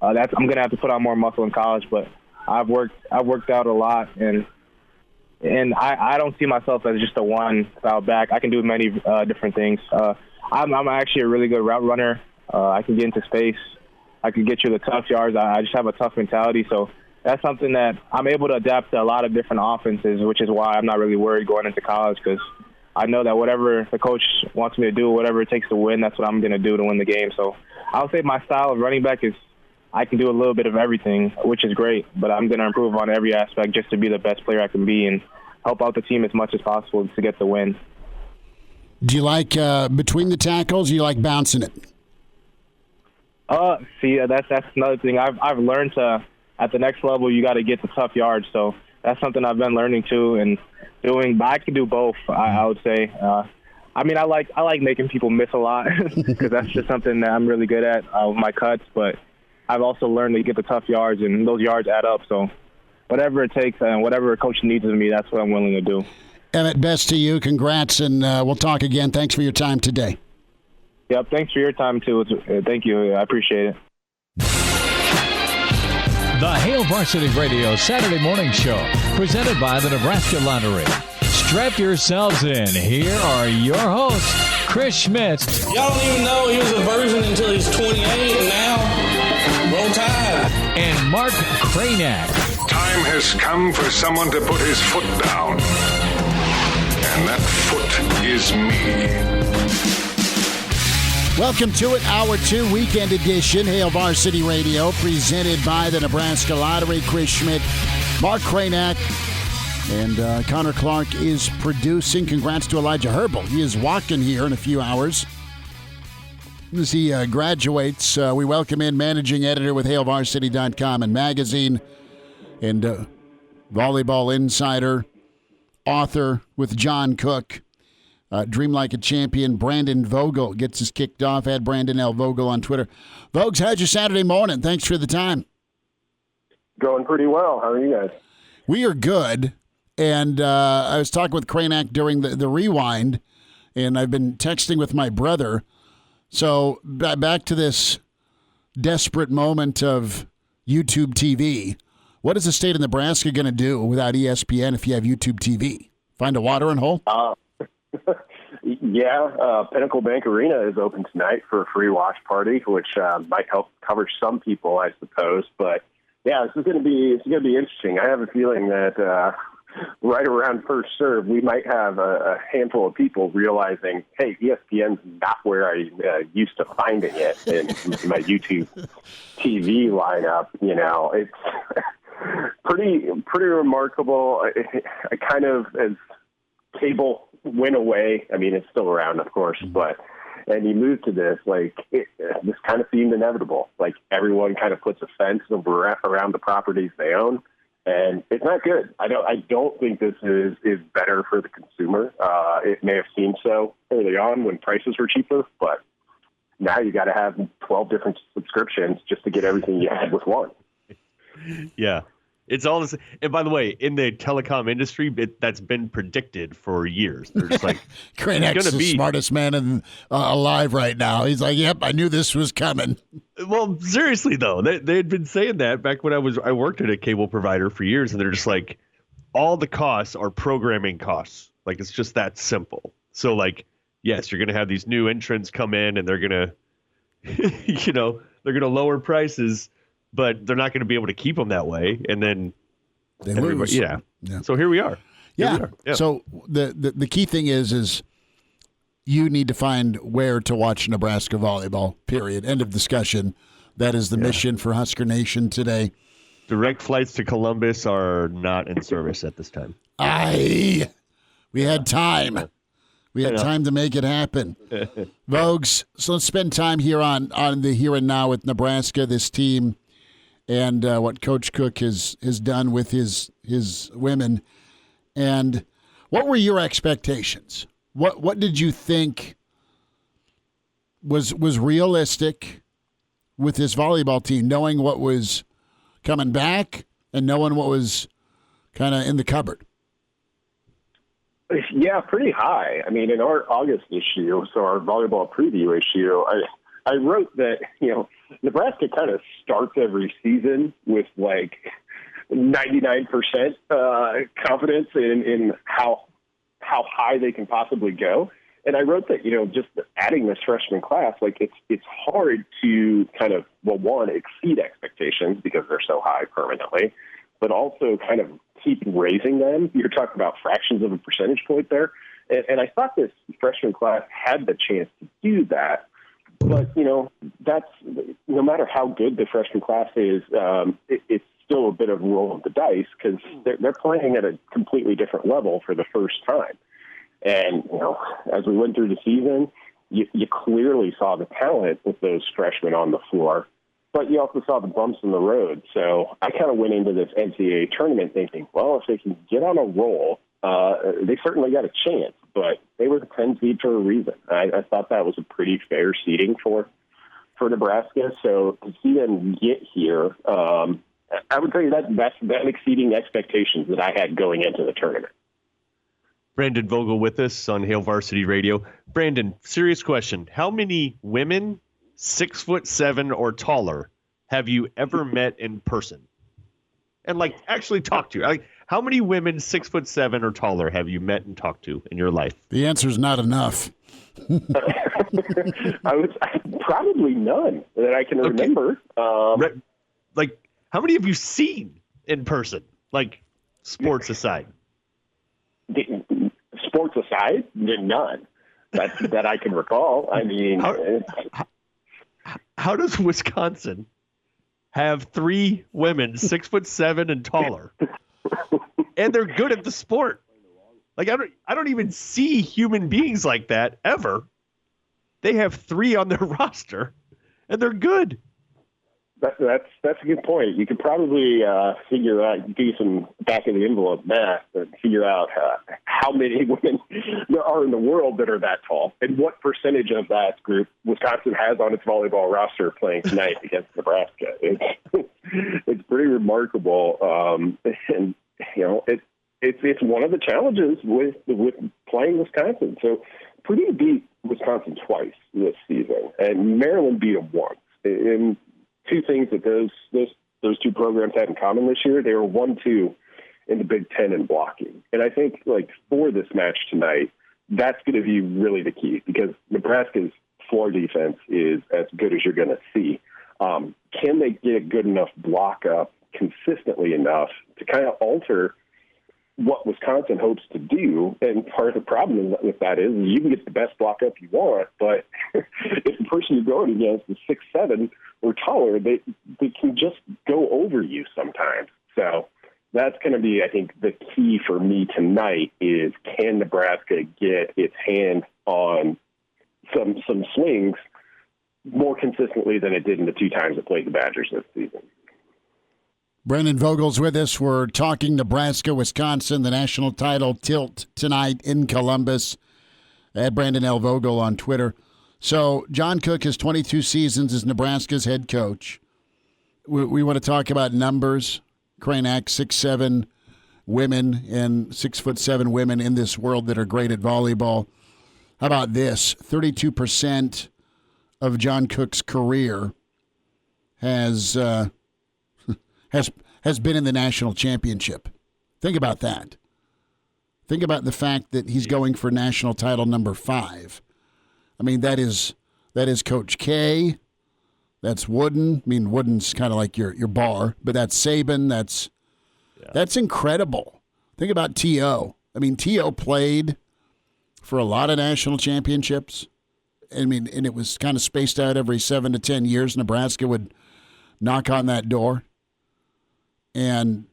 I'm going to have to put on more muscle in college, but I've worked out a lot, and I don't see myself as just a one-style back. I can do many different things. I'm actually a really good route runner. I can get into space. I can get you the tough yards. I just have a tough mentality, so that's something that I'm able to adapt to a lot of different offenses, which is why I'm not really worried going into college, because I know that whatever the coach wants me to do, whatever it takes to win, that's what I'm going to do to win the game. So I'll say my style of running back is I can do a little bit of everything, which is great, but I'm going to improve on every aspect just to be the best player I can be and help out the team as much as possible to get the win. Do you like between the tackles, or you like bouncing it? That's another thing. I've learned to, at the next level, you got to get the tough yards. So that's something I've been learning too and doing. But I can do both, I would say. I mean, I like making people miss a lot because that's just something that I'm really good at with my cuts. But I've also learned to get the tough yards, and those yards add up. So whatever it takes and whatever a coach needs of me, that's what I'm willing to do. Emmett, best to you. Congrats, and we'll talk again. Thanks for your time today. Yep, thanks for your time, too. Thank you. I appreciate it. The Hail Varsity Radio Saturday Morning Show, presented by the Nebraska Lottery. Strap yourselves in. Here are your hosts, Chris Schmidt. Y'all don't even know he was a virgin until he's 28, and now, roll tide. And Mark Cranack. Time has come for someone to put his foot down. And that foot is me. Welcome to it, Hour 2, Weekend Edition, Hail Varsity Radio, presented by the Nebraska Lottery. Chris Schmidt, Mark Cranack, and Connor Clark is producing. Congrats to Elijah Herbal. He is walking here in a few hours. As he graduates, we welcome in managing editor with HailVarsity.com and magazine, and volleyball insider, author with John Cook. Dream Like a Champion, Brandon Vogel gets us kicked off at Brandon L. Vogel on Twitter. Vogues, how's your Saturday morning? Thanks for the time. Going pretty well. How are you guys? We are good. And I was talking with Cranack during the rewind, and I've been texting with my brother. So back to this desperate moment of YouTube TV. What is the state of Nebraska going to do without ESPN if you have YouTube TV? Find a watering hole? Yeah, Pinnacle Bank Arena is open tonight for a free watch party, which might help cover some people, I suppose. But yeah, this is going to be interesting. I have a feeling that right around first serve, we might have a handful of people realizing, hey, ESPN's not where I used to finding it in my YouTube TV lineup. You know, it's pretty remarkable. I kind of, as cable went away. I mean, it's still around, of course, and you move to this, this kind of seemed inevitable. Like, everyone kind of puts a fence around the properties they own, and it's not good. I don't think this is better for the consumer. It may have seemed so early on when prices were cheaper, but now you got to have 12 different subscriptions just to get everything you had with one. Yeah. It's all this, and by the way, in the telecom industry, that's been predicted for years. They're just like, Cranack's the smartest man alive right now. He's like, yep, I knew this was coming. Well, seriously though, they had been saying that back when I worked at a cable provider for years, and they're just like, all the costs are programming costs. Like, it's just that simple. So, like, yes, you're gonna have these new entrants come in, and they're gonna, they're gonna lower prices. But they're not going to be able to keep them that way, and then they lose. Yeah. So here we are. Yeah. So the key thing is you need to find where to watch Nebraska volleyball. Period. End of discussion. That is the mission for Husker Nation today. Direct flights to Columbus are not in service at this time. We had time. We had time to make it happen. Vogues, so let's spend time here on the here and now with Nebraska, this team, and what Coach Cook has done with his women. And what were your expectations? What did you think was realistic with this volleyball team, knowing what was coming back and knowing what was kind of in the cupboard? Yeah, pretty high. I mean, in our August issue, so our volleyball preview issue, I wrote that, Nebraska kind of starts every season with 99% confidence in how high they can possibly go. And I wrote that, just adding this freshman class, it's hard to kind of, one, exceed expectations because they're so high permanently, but also kind of keep raising them. You're talking about fractions of a percentage point there. And I thought this freshman class had the chance to do that. But, that's no matter how good the freshman class is, it's still a bit of a roll of the dice because they're playing at a completely different level for the first time. And, as we went through the season, you clearly saw the talent with those freshmen on the floor, but you also saw the bumps in the road. So I kind of went into this NCAA tournament thinking, well, if they can get on a roll, they certainly got a chance, but they were the 10 seed for a reason. I thought that was a pretty fair seeding for Nebraska. So to see them get here, I would say that's exceeding expectations that I had going into the tournament. Brandon Vogel with us on Hail Varsity Radio. Brandon, serious question. How many women 6'7" or taller have you ever met in person? And actually talk to? How many women 6'7" or taller have you met and talked to in your life? The answer is not enough. Probably none that I can remember. Like, how many have you seen in person? Like, sports aside. Sports aside, none that I can recall. I mean, how does Wisconsin have 3 women 6'7" and taller, and they're good at the sport? Like, I don't even see human beings like that ever. They have 3 on their roster, and they're good. That's a good point. You could probably figure out, do some back of the envelope math, and figure out how many women there are in the world that are that tall, and what percentage of that group Wisconsin has on its volleyball roster playing tonight against Nebraska. It's pretty remarkable, and it's one of the challenges with playing Wisconsin. So Purdue beat Wisconsin twice this season, and Maryland beat them once. And two things that those two programs had in common this year: they were 1-2 in the Big Ten in blocking. And I think, like, for this match tonight, that's going to be really the key, because Nebraska's floor defense is as good as you're going to see. Can they get a good enough block up consistently enough to kind of alter what Wisconsin hopes to do? And part of the problem with that is you can get the best block up you want, but if the person you're going against is 6'7" or taller, they can just go over you sometimes. So that's going to be, I think, the key for me tonight is, can Nebraska get its hand on some swings more consistently than it did in the 2 times it played the Badgers this season? Brendan Vogel's with us. We're talking Nebraska, Wisconsin, the national title tilt tonight in Columbus. At Brandon L. Vogel on Twitter. So John Cook has 22 seasons as Nebraska's head coach. We want to talk about numbers. Cranack, 6'7" women and 6'7" women in this world that are great at volleyball. How about this? 32% of John Cook's career has been in the national championship. Think about that. Think about the fact that he's going for national title number 5. I mean, that is Coach K. That's Wooden. I mean, Wooden's kind of like your bar, but that's Saban. That's incredible. Think about T.O. I mean, T.O. played for a lot of national championships. I mean, and it was kind of spaced out every 7 to 10 years. Nebraska would knock on that door. And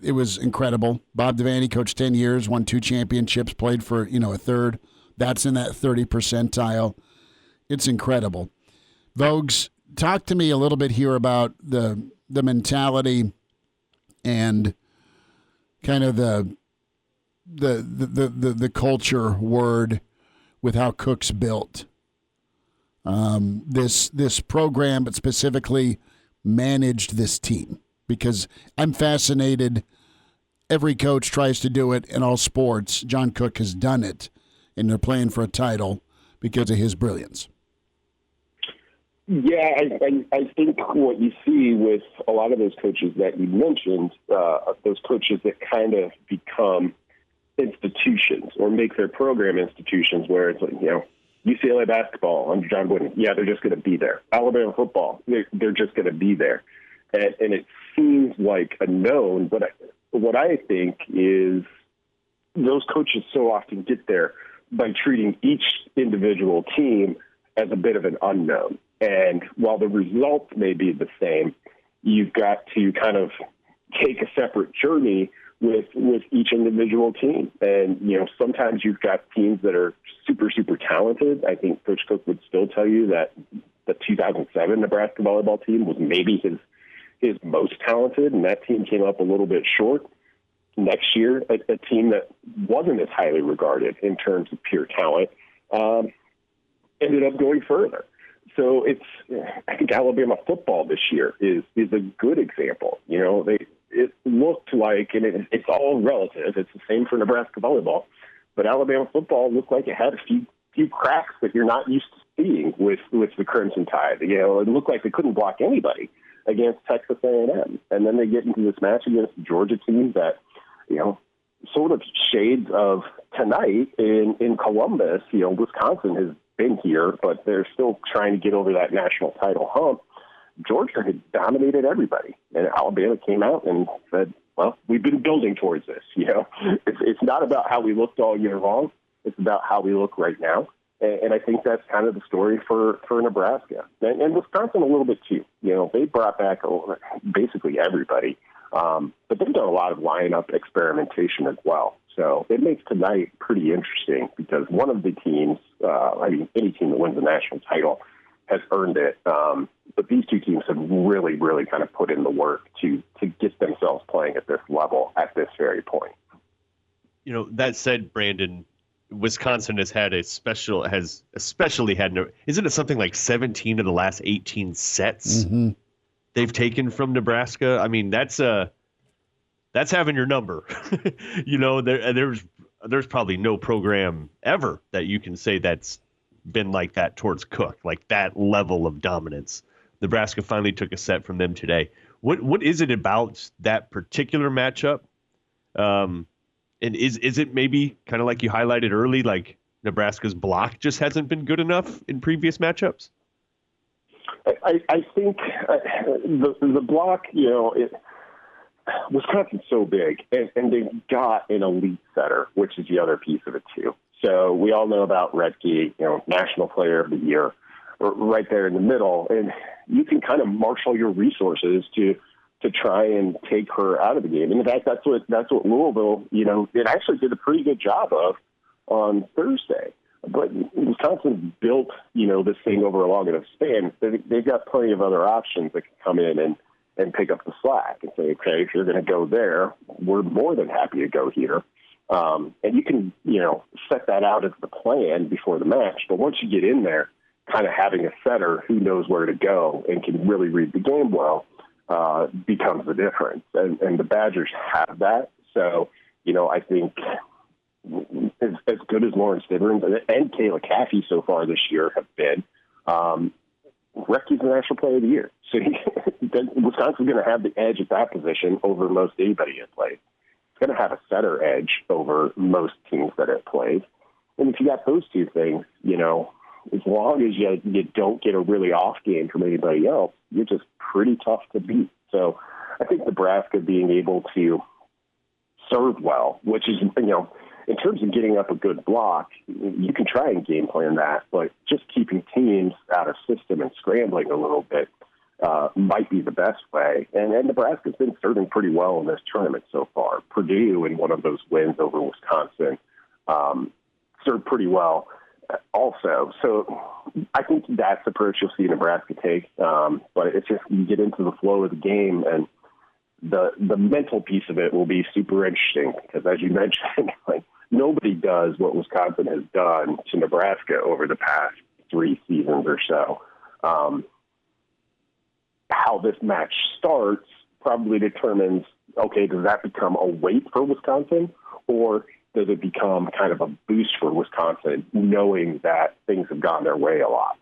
it was incredible. Bob Devaney coached 10 years, won 2 championships, played for, a third. That's in that 30 percentile. It's incredible. Vogues, talk to me a little bit here about the mentality and kind of the culture word with how Cook's built this program, but specifically managed this team. Because I'm fascinated. Every coach tries to do it in all sports. John Cook has done it, and they're playing for a title because of his brilliance. Yeah, I think what you see with a lot of those coaches that you mentioned, those coaches that kind of become institutions or make their program institutions, where it's like, UCLA basketball under John Wooden, yeah, they're just going to be there. Alabama football, they're just going to be there. And it seems like a known, but what I think is those coaches so often get there by treating each individual team as a bit of an unknown. And while the results may be the same, you've got to kind of take a separate journey with each individual team. And, sometimes you've got teams that are super, super talented. I think Coach Cook would still tell you that the 2007 Nebraska volleyball team was maybe his most talented, and that team came up a little bit short. Next year, a team that wasn't as highly regarded in terms of pure talent ended up going further. So I think Alabama football this year is a good example. It looked like, and it's all relative, it's the same for Nebraska volleyball, but Alabama football looked like it had a few cracks that you're not used to seeing with the Crimson Tide. It looked like they couldn't block anybody against Texas A&M. And then they get into this match against the Georgia team that sort of shades of tonight in Columbus. Wisconsin has been here, but they're still trying to get over that national title hump. Georgia had dominated everybody, and Alabama came out and said, well, we've been building towards this. It's not about how we looked all year long. It's about how we look right now. And I think that's kind of the story for Nebraska. And Wisconsin a little bit too. They brought back basically everybody. But they've done a lot of lineup experimentation as well. So it makes tonight pretty interesting because one of the teams, any team that wins the national title has earned it. But these two teams have really, really kind of put in the work to get themselves playing at this level at this very point. That said, Brandon, Wisconsin has especially had isn't it something like 17 of the last 18 sets they've taken from Nebraska? I mean, that's having your number. There's probably no program ever that you can say that's been like that towards Cook, like that level of dominance. Nebraska finally took a set from them today. What is it about that particular matchup? And is it maybe kind of like you highlighted early, like Nebraska's block just hasn't been good enough in previous matchups? I think the block, Wisconsin's so big, and they've got an elite setter, which is the other piece of it too. So we all know about Redke, National Player of the Year, right there in the middle, and you can kind of marshal your resources to try and take her out of the game. And in fact, that's what Louisville, it actually did a pretty good job of on Thursday. But Wisconsin built, this thing over a long enough span. They've got plenty of other options that can come in and pick up the slack and say, okay, if you're going to go there, we're more than happy to go here. And you can, set that out as the plan before the match. But once you get in there, kind of having a setter who knows where to go and can really read the game well, becomes the difference. And the Badgers have that. So, I think as good as Lawrence Dibburn and Kayla Caffey so far this year have been, Recky's the National Player of the Year. So Wisconsin's going to have the edge at that position over most anybody it plays. It's going to have a setter edge over most teams that it plays. And if you got those two things, as long as you don't get a really off game from anybody else, you're just pretty tough to beat. So I think Nebraska being able to serve well, which is, in terms of getting up a good block, you can try and game plan that, but just keeping teams out of system and scrambling a little bit might be the best way. And Nebraska's been serving pretty well in this tournament so far. Purdue, in one of those wins over Wisconsin, served pretty well also. So I think that's the approach you'll see Nebraska take. But it's just you get into the flow of the game, and the mental piece of it will be super interesting because, as you mentioned, nobody does what Wisconsin has done to Nebraska over the past 3 seasons or so. How this match starts probably determines, okay, does that become a weight for Wisconsin, or does it become kind of a boost for Wisconsin, knowing that things have gone their way a lot?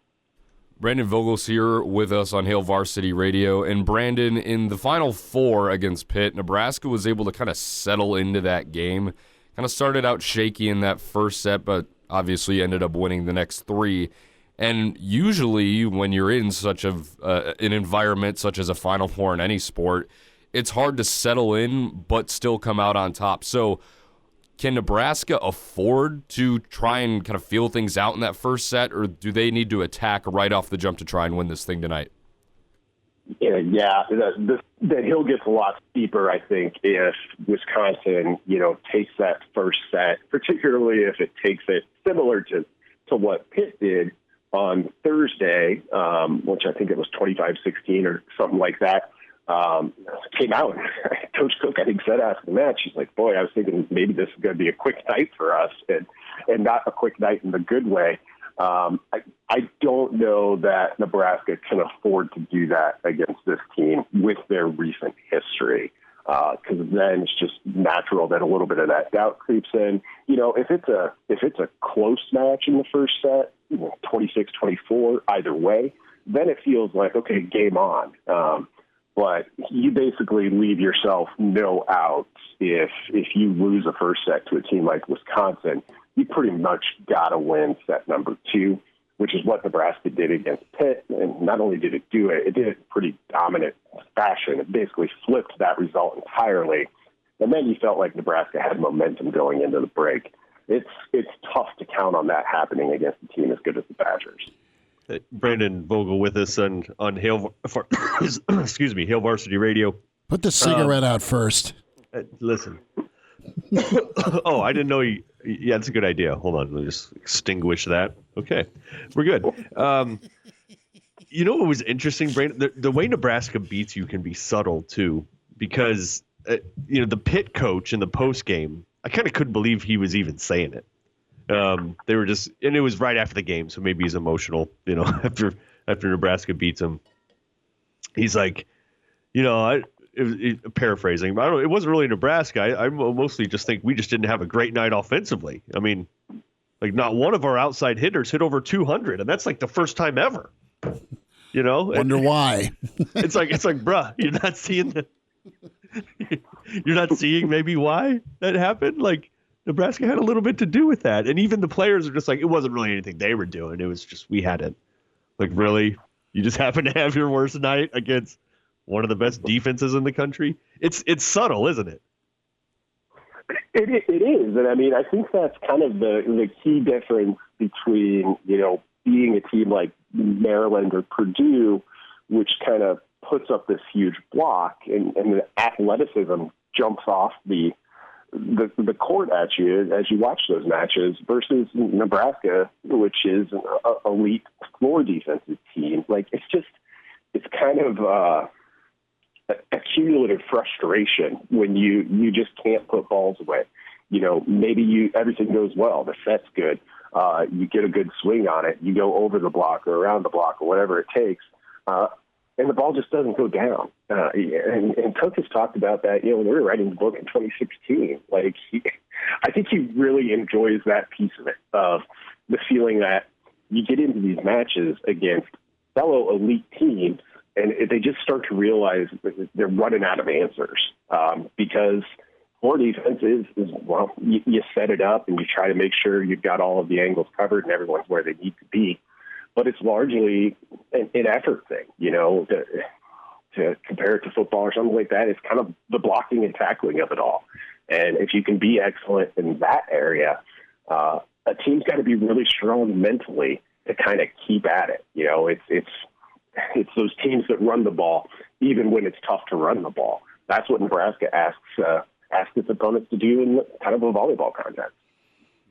Brandon Vogel's here with us on Hail Varsity Radio. And Brandon, in the Final Four against Pitt, Nebraska was able to kind of settle into that game. Kind of started out shaky in that first set, but obviously ended up winning the next 3. And usually when you're in such an environment such as a Final Four in any sport, it's hard to settle in but still come out on top. So can Nebraska afford to try and kind of feel things out in that first set, or do they need to attack right off the jump to try and win this thing tonight? Yeah, the hill gets a lot steeper, I think, if Wisconsin, takes that first set, particularly if it takes it similar to what Pitt did on Thursday, which I think it was 25-16 or something like that. Came out. Coach Cook, I think, said after the match, she's like, boy, I was thinking maybe this is going to be a quick night for us, and not a quick night in the good way. I don't know that Nebraska can afford to do that against this team with their recent history, because then it's just natural that a little bit of that doubt creeps in. If it's a close match in the first set, 26-24 either way, then it feels like, okay, game on. but you basically leave yourself no outs if you lose a first set to a team like Wisconsin. You pretty much got to win set number 2, which is what Nebraska did against Pitt. And not only did it do it, it did it in pretty dominant fashion. It basically flipped that result entirely. And then you felt like Nebraska had momentum going into the break. It's tough to count on that happening against a team as good as the Badgers. Brandon Vogel with us on Hail Hail Varsity Radio. Put the cigarette out first. Listen. Oh, I didn't know you. Yeah, that's a good idea. Hold on. Let me just extinguish that. Okay. We're good. You know what was interesting, Brandon? The way Nebraska beats you can be subtle, too, because, the Pitt coach in the post game, I kind of couldn't believe he was even saying it. They were just, and it was right after the game, so maybe he's emotional, after Nebraska beats him. He's like, paraphrasing, but it wasn't really Nebraska. I mostly just think we just didn't have a great night offensively. I mean, like not one of our outside hitters hit over 200, and that's like the first time ever. Wonder why. It's like, bruh, you're not seeing maybe why that happened. Like Nebraska had a little bit to do with that, and even the players are just like, it wasn't really anything they were doing. It was just we had it. Like really, you just happen to have your worst night against one of the best defenses in the country. It's subtle, isn't it? It is, and I mean, I think that's kind of the key difference between being a team like Maryland or Purdue, which kind of puts up this huge block, and the athleticism jumps off the court at you as you watch those matches, versus Nebraska, which is an elite floor defensive team. Like it's kind of a cumulative frustration when you just can't put balls away. Maybe everything goes well, the set's good, you get a good swing on it, you go over the block or around the block or whatever it takes, and the ball just doesn't go down. And Cook has talked about that, when we were writing the book in 2016. Like, I think he really enjoys that piece of it, of the feeling that you get into these matches against fellow elite teams, and they just start to realize that they're running out of answers, because floor defense is you set it up and you try to make sure you've got all of the angles covered and everyone's where they need to be. But it's largely an effort thing, to compare it to football or something like that. It's kind of the blocking and tackling of it all. And if you can be excellent in that area, a team's got to be really strong mentally to kind of keep at it. It's those teams that run the ball, even when it's tough to run the ball. That's what Nebraska asks its opponents to do in kind of a volleyball context.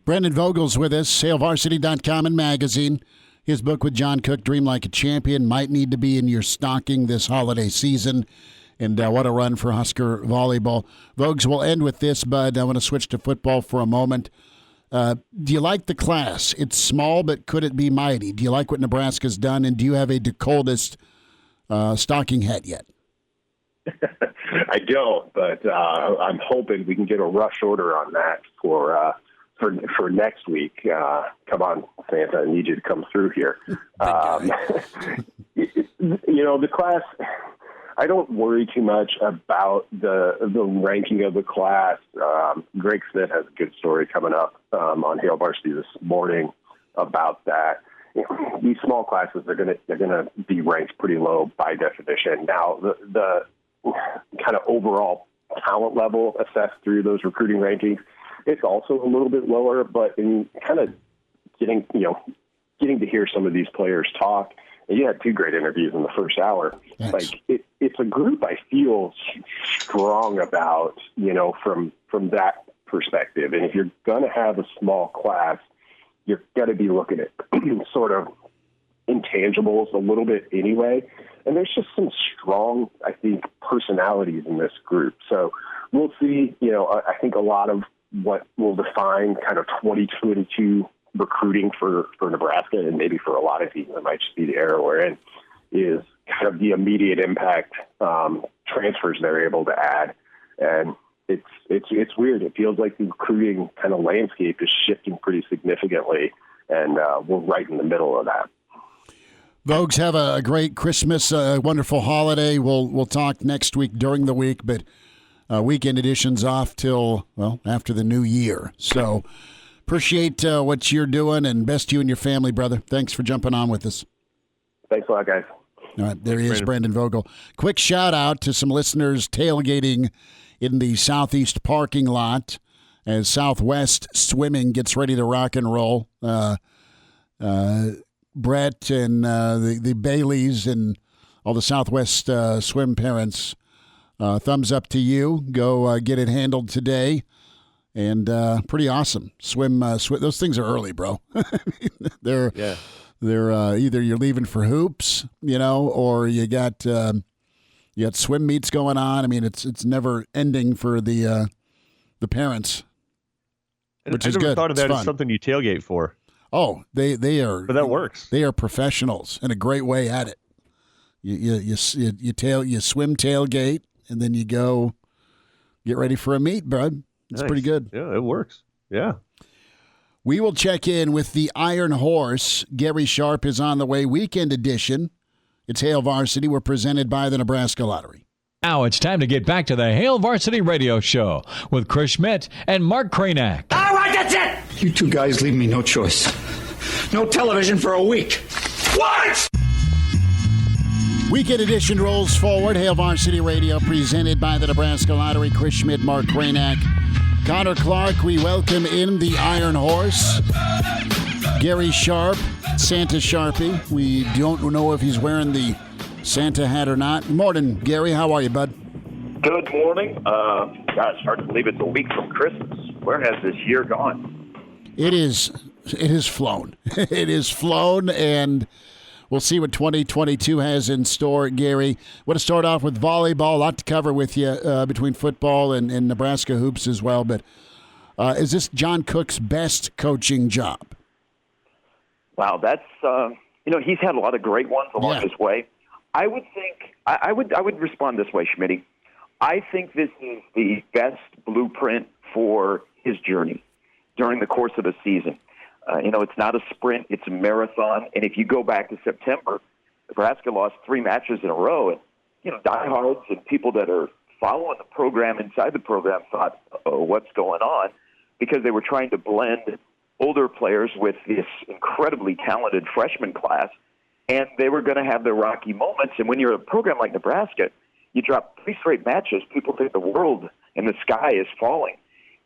Brandon Vogel's with us, SaleVarsity.com and magazine. His book with John Cook, Dream Like a Champion, might need to be in your stocking this holiday season. And what a run for Husker volleyball. Vogues, we'll end with this, bud. I want to switch to football for a moment. Do you like the class? It's small, but could it be mighty? Do you like what Nebraska's done? And do you have a DeColdest stocking hat yet? I don't, but I'm hoping we can get a rush order on that for next week. Come on, Santa, I need you to come through here. The class, I don't worry too much about the ranking of the class. Greg Smith has a good story coming up on Hail Varsity this morning about that. These small classes are gonna be ranked pretty low by definition. Now, the kind of overall talent level assessed through those recruiting rankings, it's also a little bit lower, but in kind of getting to hear some of these players talk, and you had 2 great interviews in the first hour. Thanks. Like it's a group I feel strong about, from that perspective. And if you're going to have a small class, you're going to be looking at sort of intangibles a little bit anyway. And there's just some strong, I think, personalities in this group. So we'll see, I think a lot of what will define kind of 2022 recruiting for Nebraska, and maybe for a lot of teams, it might just be the era we're in, is kind of the immediate impact transfers they're able to add. And it's weird. It feels like the recruiting kind of landscape is shifting pretty significantly, and we're right in the middle of that. Vogues, have a great Christmas, a wonderful holiday. We'll talk next week during the week, but weekend edition's off till, well, after the new year. So appreciate what you're doing, and best to you and your family, brother. Thanks for jumping on with us. Thanks a lot, guys. All right, there he is, Brandon Vogel. Quick shout out to some listeners tailgating in the Southeast parking lot as Southwest Swimming gets ready to rock and roll. Brett and the Baileys and all the Southwest swim parents, thumbs up to you. Go get it handled today. And pretty awesome. Swim. Those things are early, bro. They're either you're leaving for hoops, or you got swim meets going on. I mean, it's never ending for the parents, which is good. I never thought of that as something you tailgate for. Oh, they are. But that works. They are professionals and a great way at it. You swim tailgate, and then you go get ready for a meet, bud. It's nice. pretty good. Yeah, it works. Yeah. We will check in with the Iron Horse. Gary Sharp is on the way. Weekend edition. It's Hail Varsity. We're presented by the Nebraska Lottery. Now it's time to get back to the Hail Varsity Radio Show with Chris Schmidt and Mark Cranack. All right, that's it! You two guys leave me no choice. No television for a week. What? Weekend edition rolls forward. Hail Varsity Radio presented by the Nebraska Lottery. Chris Schmidt, Mark Cranack, Connor Clark. We welcome in the Iron Horse. Gary Sharp, Santa Sharpie. We don't know if he's wearing the Santa hat or not. Morning, Gary. How are you, bud? Good morning. Gosh, hard to believe it's a week from Christmas. Where has this year gone? It has flown. It has flown, and we'll see what 2022 has in store, Gary. Want to start off with volleyball. A lot to cover with you between football and Nebraska hoops as well. But is this John Cook's best coaching job? Wow, that's he's had a lot of great ones along his way. I would think I would respond this way, Schmitty. I think this is the best blueprint for his journey during the course of a season. It's not a sprint; it's a marathon. And if you go back to September, Nebraska lost 3 matches in a row, and diehards and people that are following the program inside the program thought, "Oh, what's going on?" Because they were trying to blend older players with this incredibly talented freshman class. And they were going to have their rocky moments. And when you're a program like Nebraska, you drop 3 straight matches, people think the world and the sky is falling.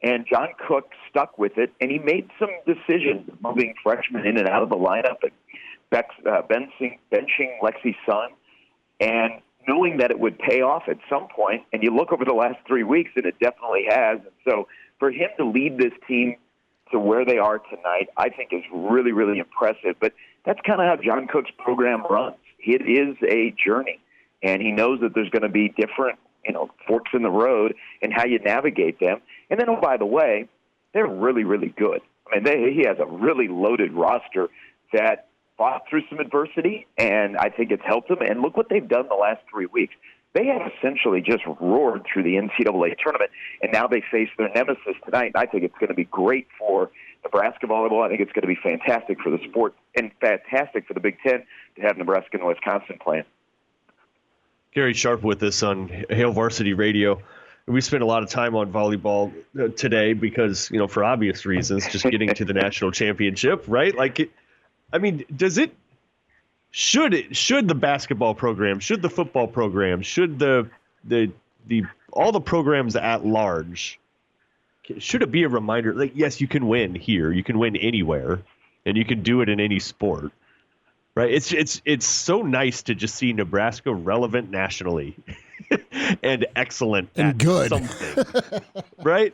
And John Cook stuck with it, and he made some decisions, moving freshmen in and out of the lineup, and benching Lexi Sun, and knowing that it would pay off at some point. And you look over the last 3 weeks, and it definitely has. And so for him to lead this team to where they are tonight, I think is really, really impressive. But that's kind of how John Cook's program runs. It is a journey, and he knows that there's going to be different, forks in the road and how you navigate them. And then, oh, by the way, they're really, really good. I mean, he has a really loaded roster that fought through some adversity, and I think it's helped them. And look what they've done the last 3 weeks. They have essentially just roared through the NCAA tournament, and now they face their nemesis tonight. I think it's going to be great for Nebraska volleyball. I think it's going to be fantastic for the sport and fantastic for the Big Ten to have Nebraska and Wisconsin playing. Gary Sharp with us on Hail Varsity Radio. We spent a lot of time on volleyball today because, for obvious reasons, just getting to the national championship, right? Should the basketball program, should the football program, should all the programs at large, should it be a reminder, yes, you can win here, you can win anywhere, and you can do it in any sport, right? It's so nice to just see Nebraska relevant nationally and excellent and at good something, right?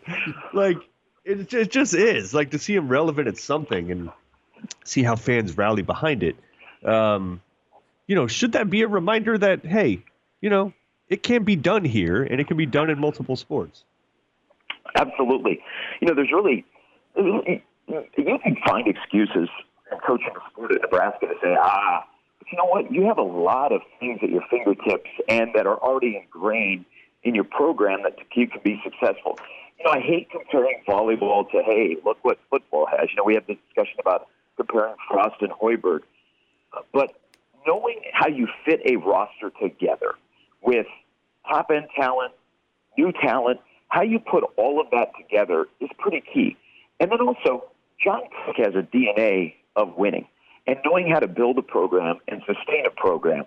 It just is to see them relevant at something and see how fans rally behind it. Should that be a reminder that, hey, it can be done here and it can be done in multiple sports? Absolutely. There's really, you can find excuses in coaching a sport at Nebraska to say, but you know what? You have a lot of things at your fingertips and that are already ingrained in your program that you can be successful. I hate comparing volleyball to, hey, look what football has. We have this discussion about comparing Frost and Hoiberg. But knowing how you fit a roster together with top-end talent, new talent, how you put all of that together is pretty key. And then also, John Cook has a DNA of winning and knowing how to build a program and sustain a program.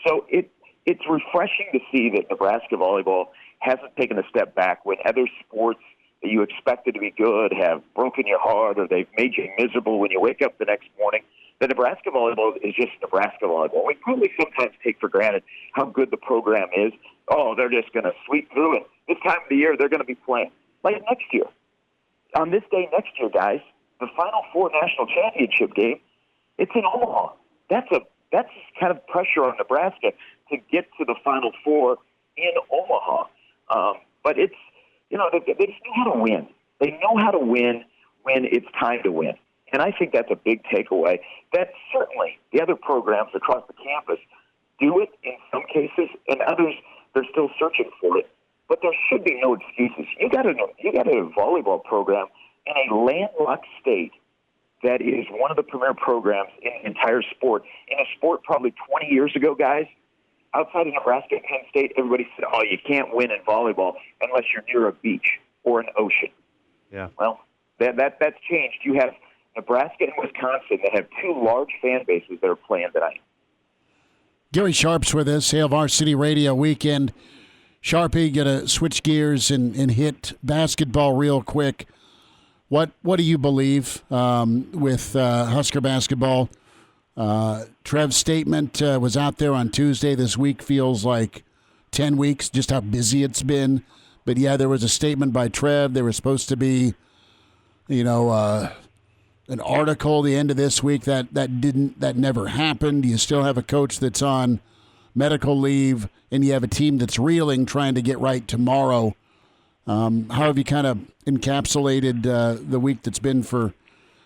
So it's refreshing to see that Nebraska volleyball hasn't taken a step back when other sports that you expected to be good have broken your heart or they've made you miserable when you wake up the next morning. The Nebraska volleyball is just Nebraska volleyball. We probably sometimes take for granted how good the program is. Oh, they're just going to sweep through it. This time of the year, they're going to be playing. Like next year. On this day next year, guys, the Final Four national championship game, it's in Omaha. That's kind of pressure on Nebraska to get to the Final Four in Omaha. But it's, they just know how to win. They know how to win when it's time to win. And I think that's a big takeaway. That certainly the other programs across the campus do it in some cases, and others, they're still searching for it. But there should be no excuses. You got a volleyball program in a landlocked state that is one of the premier programs in the entire sport. In a sport probably 20 years ago, guys, outside of Nebraska and Penn State, everybody said, oh, you can't win in volleyball unless you're near a beach or an ocean. Yeah. Well, that's changed. You have Nebraska and Wisconsin that have two large fan bases that are playing tonight. Gary Sharp's with us, Hail Varsity Radio Weekend. Sharpie, got to switch gears and hit basketball real quick. What do you believe with Husker basketball? Trev's statement was out there on Tuesday. This week feels like 10 weeks, just how busy it's been. But, yeah, there was a statement by Trev. There was supposed to be, an article the end of this week that never happened. You still have a coach that's on medical leave, and you have a team that's reeling, trying to get right tomorrow. How have you kind of encapsulated the week that's been for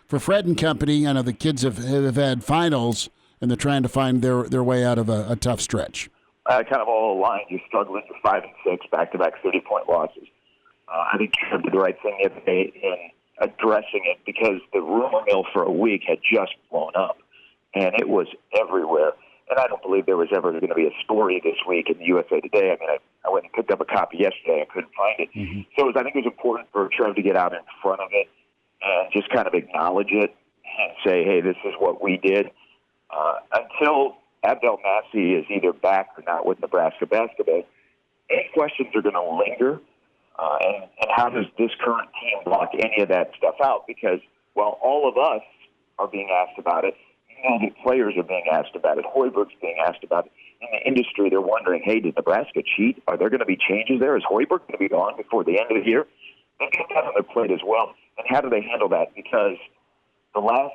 Fred and company? I know the kids have had finals, and they're trying to find their way out of a tough stretch. Kind of all aligned. You're struggling for 5 and 6, back-to-back 30-point losses. I think Trev did the right thing the other day in addressing it because the rumor mill for a week had just blown up, and it was everywhere. And I don't believe there was ever going to be a story this week in the USA Today. I mean, I went and picked up a copy yesterday. I couldn't find it. Mm-hmm. So I think it was important for Trev to get out in front of it and just kind of acknowledge it and say, hey, this is what we did. Until Abdel Massey is either back or not with Nebraska basketball, any questions are going to linger. And how does this current team block any of that stuff out? Because while all of us are being asked about it, the players are being asked about it. Hoiberg's being asked about it. In the industry, they're wondering, hey, did Nebraska cheat? Are there going to be changes there? Is Hoiberg going to be gone before the end of the year? They've got that on their plate as well. And how do they handle that? Because the last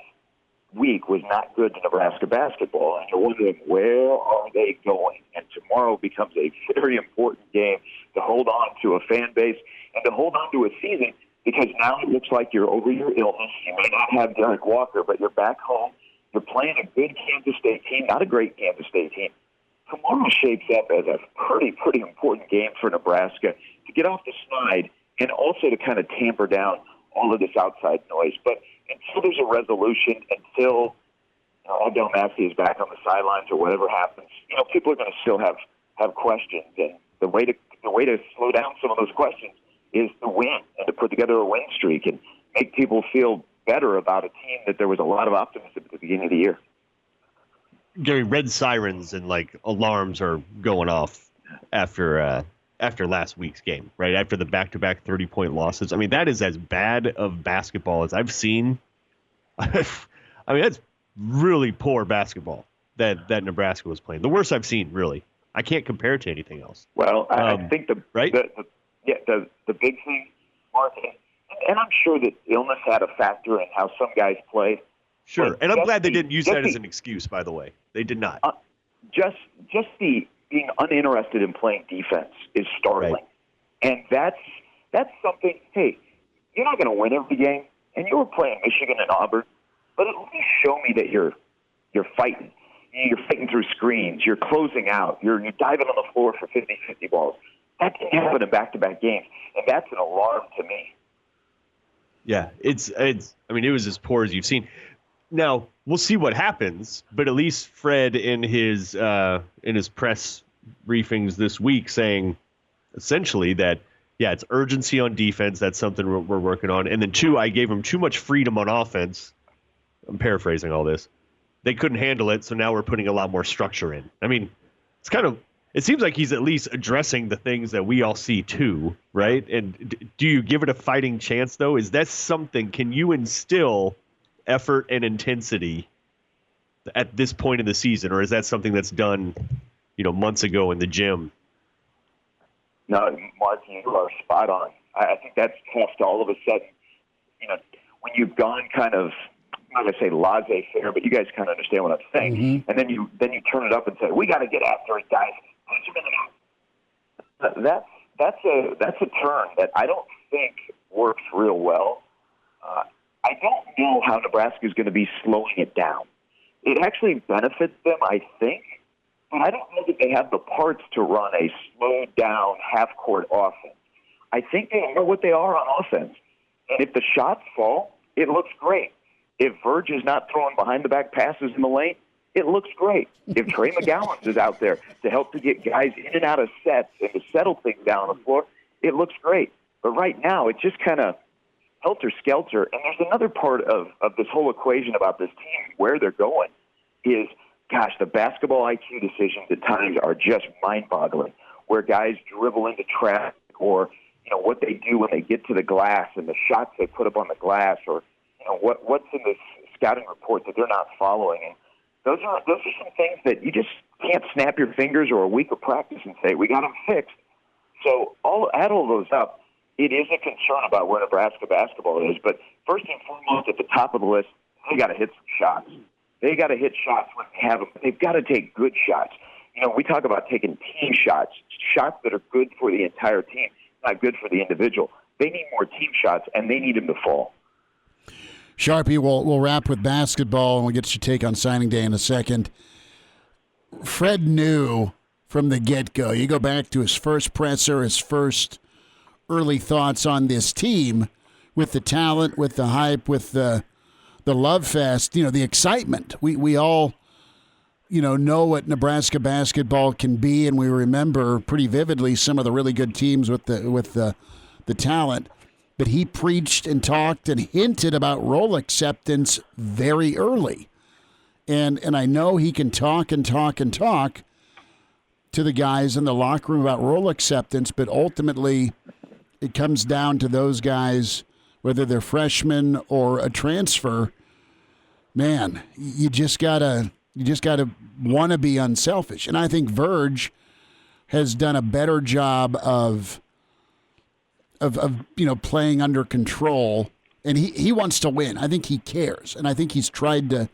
week was not good to Nebraska basketball, and you're wondering, where are they going? And tomorrow becomes a very important game to hold on to a fan base and to hold on to a season, because now it looks like you're over your illness. You may not have Derek Walker, but you're back home. You're playing a good Kansas State team, not a great Kansas State team. Tomorrow shapes up as a pretty important game for Nebraska to get off the snide and also to kind of tamper down all of this outside noise. But until there's a resolution, until Abdel Massey is back on the sidelines or whatever happens, people are going to still have questions. And the way to slow down some of those questions is to win and to put together a win streak and make people feel better about a team that there was a lot of optimism at the beginning of the year. Gary, red sirens and alarms are going off after last week's game, right? After the back-to-back 30-point losses. I mean, that is as bad of basketball as I've seen. I mean, that's really poor basketball that Nebraska was playing. The worst I've seen, really. I can't compare it to anything else. Well, I think the big thing, Mark, and I'm sure that illness had a factor in how some guys played. Sure, and I'm glad they didn't use that as an excuse, by the way. They did not. Just the being uninterested in playing defense is startling. Right. And that's something, hey, you're not going to win every game, and you were playing Michigan and Auburn, but at least show me that you're fighting. You're fighting through screens. You're closing out. You're diving on the floor for 50-50 balls. That didn't happen in back-to-back games, and that's an alarm to me. Yeah, it was as poor as you've seen. Now we'll see what happens, but at least Fred in his press briefings this week saying essentially that, yeah, it's urgency on defense. That's something we're working on. And then 2, I gave him too much freedom on offense. I'm paraphrasing all this. They couldn't handle it, so now we're putting a lot more structure in. I mean, it seems like he's at least addressing the things that we all see too, right? And do you give it a fighting chance, though? Is that something, can you instill effort and intensity at this point in the season, or is that something that's done, months ago in the gym? No, Mark, you are spot on. I think that's tough to all of a sudden, when you've gone kind of, I'm not going to say laissez-faire, but you guys kind of understand what I'm saying. Mm-hmm. And then you turn it up and say, we got to get after it, guys. Punch him in the mouth. That's a turn that I don't think works real well. I don't know how Nebraska is going to be slowing it down. It actually benefits them, I think, but I don't know that they have the parts to run a slowed-down half-court offense. I think they are what they are on offense. And if the shots fall, it looks great. If Verge is not throwing behind-the-back passes in the lane, it looks great. If Trey McGowan is out there to help to get guys in and out of sets and to settle things down on the floor, it looks great. But right now, it just kind of helter-skelter. And there's another part of this whole equation about this team, where they're going, is, gosh, the basketball IQ decisions at times are just mind-boggling, where guys dribble into traffic or, what they do when they get to the glass and the shots they put up on the glass, or, what's in this scouting report that they're not following. And those are some things that you just can't snap your fingers or a week of practice and say, we got them fixed. So add all those up, it is a concern about where Nebraska basketball is. But first and foremost, at the top of the list, they got to hit some shots. They got to hit shots when they have them. They've got to take good shots. We talk about taking team shots that are good for the entire team, not good for the individual. They need more team shots, and they need them to fall. Sharpie, we'll wrap with basketball, and we'll get your take on signing day in a second. Fred knew from the get-go. You go back to his first presser, his first early thoughts on this team, with the talent, with the hype, with the love fest, the excitement. We all, know what Nebraska basketball can be, and we remember pretty vividly some of the really good teams with the talent. But he preached and talked and hinted about role acceptance very early. And I know he can talk and talk and talk to the guys in the locker room about role acceptance, but ultimately it comes down to those guys, whether they're freshmen or a transfer. Man, you just gotta want to be unselfish. And I think Verge has done a better job of playing under control, and he wants to win. I think he cares, and I think he's tried to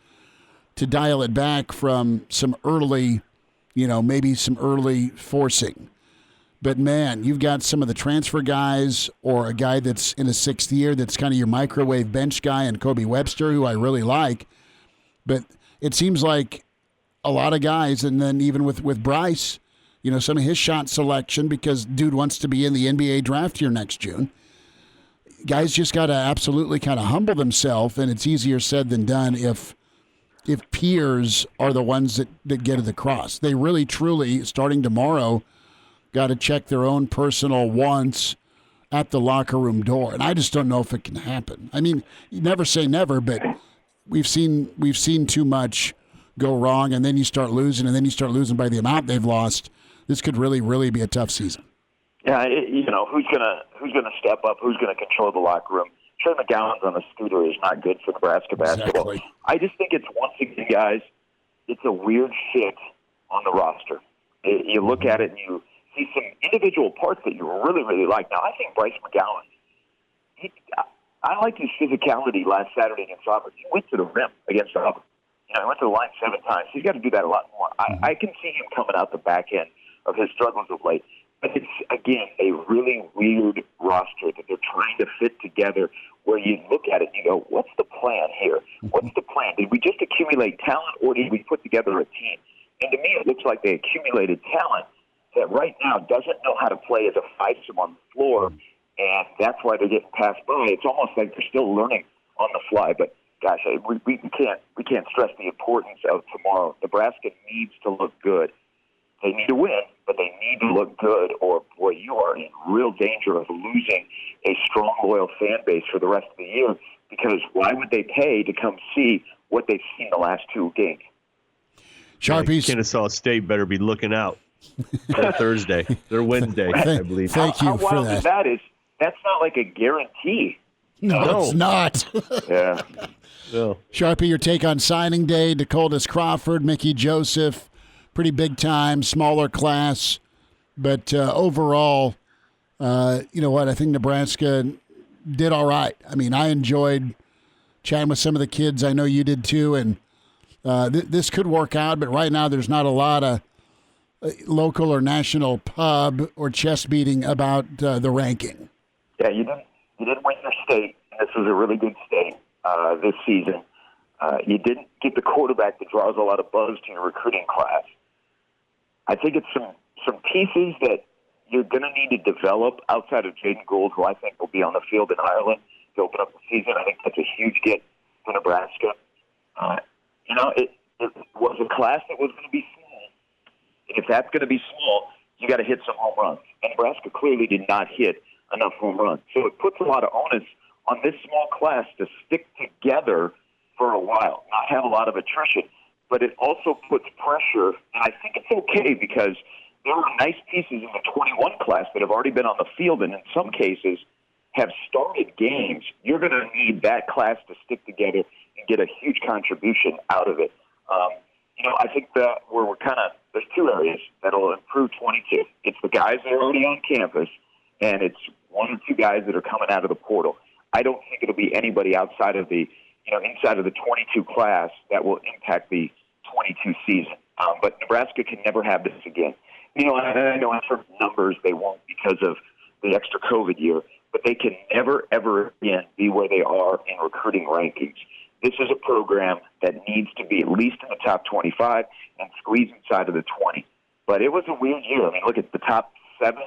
dial it back from some early, maybe some early forcing. But man, you've got some of the transfer guys, or a guy that's in his 6th year that's kind of your microwave bench guy, and Kobe Webster, who I really like. But it seems like a lot of guys, and then even with Bryce, some of his shot selection, because dude wants to be in the NBA draft here next June. Guys just got to absolutely kind of humble themselves, and it's easier said than done if peers are the ones that get it across. They really, truly, starting tomorrow, got to check their own personal wants at the locker room door, and I just don't know if it can happen. I mean, you never say never, but we've seen too much go wrong, and then you start losing, by the amount they've lost. This could really, really be a tough season. Yeah, who's gonna step up? Who's gonna control the locker room? Trey McGowan's on the scooter is not good for Nebraska basketball. Exactly. I just think it's, once again, guys, it's a weird fit on the roster. You look at it and you see some individual parts that you really, really like. Now, I think Bryce McGowan, I like his physicality last Saturday against Auburn. He went to the rim against Auburn. He went to the line 7 times. He's got to do that a lot more. I can see him coming out the back end of his struggles of late. But it's, again, a really weird roster that they're trying to fit together, where you look at it and you go, what's the plan here? What's the plan? Did we just accumulate talent, or did we put together a team? And to me, it looks like they accumulated talent that right now doesn't know how to play as a fivesome on the floor, and that's why they're getting passed by. It's almost like they're still learning on the fly. But gosh, we can't stress the importance of tomorrow. Nebraska needs to look good. They need to win, but they need to look good, or, boy, you are in real danger of losing a strong, loyal fan base for the rest of the year, because why would they pay to come see what they've seen the last two games? Sharpies. Kennesaw State better be looking out. They're Thursday. They're Wednesday, I believe. Thank you how for wild that. is that? That's not like a guarantee. No, it's not. Yeah. No. Sharpie, your take on signing day, Dakotas Crawford, Mickey Joseph, pretty big time, smaller class. But overall, you know what? I think Nebraska did all right. I mean, I enjoyed chatting with some of the kids. I know you did too. And this could work out. But right now, there's not a lot of local or national pub or chest beating about the ranking. Yeah, you didn't win your state. This was a really good state this season. You didn't get the quarterback that draws a lot of buzz to your recruiting class. I think it's some pieces that you're going to need to develop outside of Jaden Gould, who I think will be on the field in Ireland to open up the season. I think that's a huge get for Nebraska. It was a class that was going to be small. And if that's going to be small, you got to hit some home runs. And Nebraska clearly did not hit enough home runs. So it puts a lot of onus on this small class to stick together for a while, not have a lot of attrition. But it also puts pressure, and I think it's okay because there are nice pieces in the 21 class that have already been on the field and in some cases have started games. You're going to need that class to stick together and get a huge contribution out of it. I think that we're there's two areas that will improve 22. It's the guys that are already on campus, and it's one or two guys that are coming out of the portal. I don't think it'll be anybody outside of the, inside of the 22 class that will impact the 22 season. But Nebraska can never have this again. I know in terms of numbers they won't because of the extra COVID year, but they can never, ever again be where they are in recruiting rankings. This is a program that needs to be at least in the top 25 and squeeze inside of the 20. But it was a weird year. I mean, look at the top 7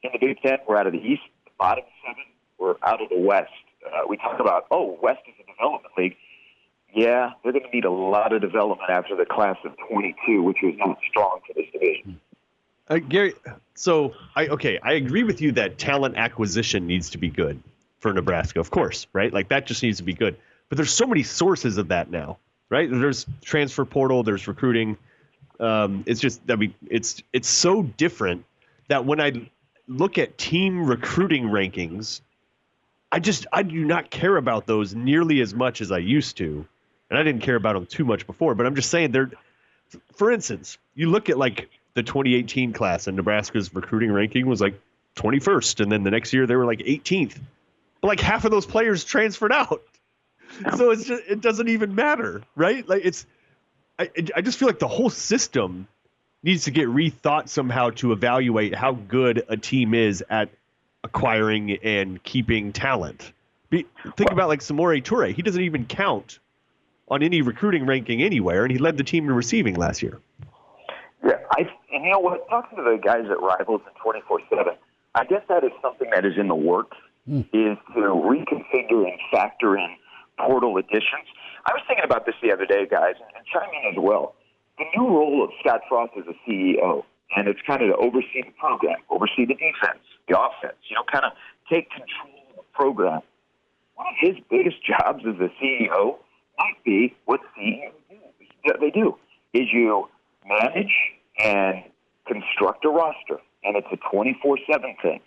in the Big Ten. We're out of the East. The bottom 7 were out of the West. We talk about, West is a development league. Yeah, they're going to need a lot of development after the class of 22, which was not strong for this division. Gary, so I agree with you that talent acquisition needs to be good for Nebraska, of course, right? Like that just needs to be good. But there's so many sources of that now, right? There's transfer portal, there's recruiting. It's so different that when I look at team recruiting rankings, I do not care about those nearly as much as I used to. And I didn't care about them too much before, but I'm just saying for instance, you look at like the 2018 class and Nebraska's recruiting ranking was like 21st. And then the next year they were like 18th, but like half of those players transferred out. So it doesn't even matter, right? Like I just feel like the whole system needs to get rethought somehow to evaluate how good a team is at acquiring and keeping talent. Think about like Samori Toure. He doesn't even count on any recruiting ranking anywhere, and he led the team in receiving last year. Yeah, and you know what? Talking to the guys at Rivals and 24/7, I guess that is something that is in the works, is to reconfigure and factor in portal additions. I was thinking about this the other day, guys, and chime in as well. The new role of Scott Frost as a CEO, and it's kind of to oversee the program, oversee the defense, the offense, kind of take control of the program. One of his biggest jobs as a CEO might be what CEOs do, is you manage and construct a roster, and it's a 24/7 thing.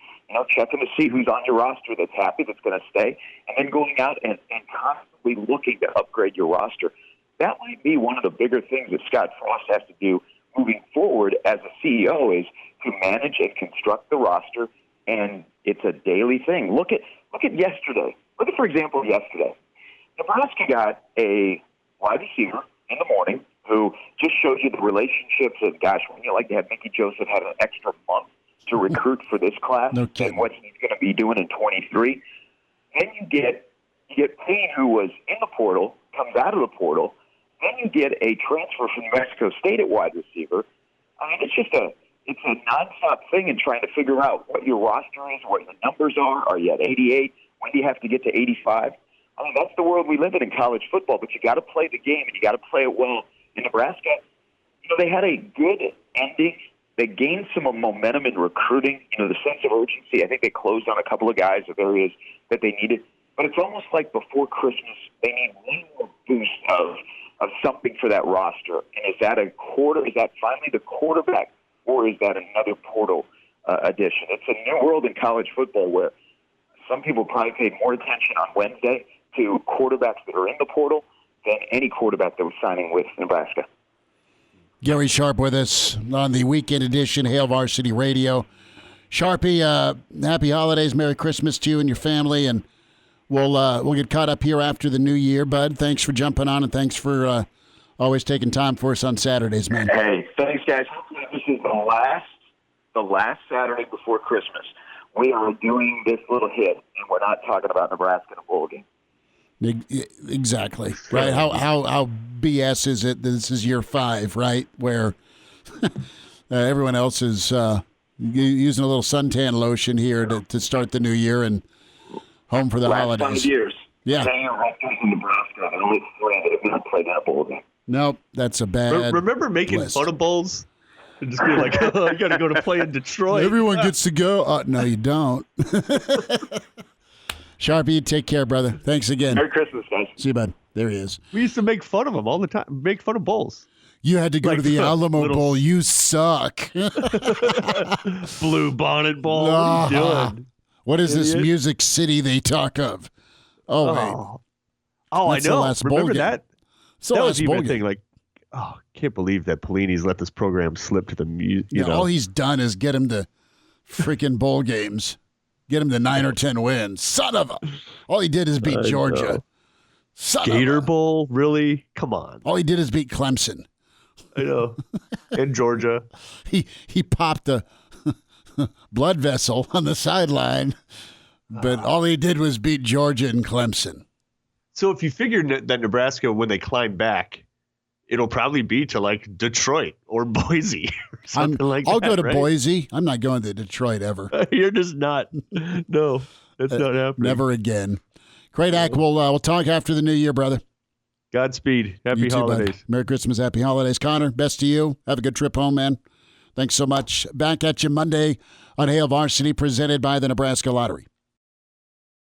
Checking to see who's on your roster that's happy, that's going to stay, and then going out and constantly looking to upgrade your roster. That might be one of the bigger things that Scott Frost has to do moving forward as a CEO, is to manage and construct the roster, and it's a daily thing. Look at yesterday. Look at, for example, yesterday. Nebraska got a wide receiver in the morning who just shows you the relationships of, gosh, wouldn't you like to have Mickey Joseph have an extra month to recruit for this class and what he's going to be doing in 23. Then you get Payne, who was in the portal, comes out of the portal. Then you get a transfer from New Mexico State at wide receiver. I mean, it's a nonstop thing in trying to figure out what your roster is, what your numbers are. Are you at 88? When do you have to get to 85? I mean, that's the world we live in college football, but you got to play the game, and you got to play it well. In Nebraska, they had a good ending. They gained some momentum in recruiting, the sense of urgency. I think they closed on a couple of guys of areas that they needed. But it's almost like before Christmas, they need one more boost of something for that roster. And is that is that finally the quarterback, or is that another portal addition? It's a new world in college football where some people probably paid more attention on Wednesday to quarterbacks that are in the portal than any quarterback that was signing with Nebraska. Gary Sharp with us on the weekend edition, Hail Varsity Radio. Sharpie, happy holidays, Merry Christmas to you and your family, and we'll get caught up here after the new year, bud. Thanks for jumping on, and thanks for always taking time for us on Saturdays, man. Hey, thanks, guys. Hopefully this is the last Saturday before Christmas. We are doing this little hit, and we're not talking about Nebraska in a bowl game. Exactly, right? How BS is it that this is year 5, right? Where everyone else is using a little suntan lotion here to start the new year and home for the holidays. 5 years. Yeah. Rutgers in Nebraska, and only 3 that have not played that bowl game. Nope, that's a bad. Remember making list. fun of bowls? And just be like, oh, I got to go to play in Detroit. Everyone gets to go. No, you don't. Sharpie, take care, brother. Thanks again. Merry Christmas, guys. See you, bud. There he is. We used to make fun of him all the time. Make fun of bowls. You had to go to the Alamo Bowl. You suck. Blue Bonnet Bowl. What are you doing? What is this Music City they talk of? Oh, wait. Oh, That's I know. the last bowl Remember game. that? That was even a thing. Like, oh, can't believe that Pelini's let this program slip to the music. All he's done is get him to freaking bowl games. Get him to 9 or 10 wins. Son of a. All he did is beat Georgia. Gator Bowl? Really? Come on. All he did is beat Clemson. I know. And Georgia. He popped a blood vessel on the sideline, but all he did was beat Georgia and Clemson. So if you figure that Nebraska, when they climb back, it'll probably be to like Detroit or Boise or something like that. I'll go to right? Boise. I'm not going to Detroit ever. You're just not. No, that's not happening. Never again. Kradak, we'll talk after the new year, brother. Godspeed. Happy holidays. Bud. Merry Christmas. Happy holidays. Connor, best to you. Have a good trip home, man. Thanks so much. Back at you Monday on Hail Varsity, presented by the Nebraska Lottery.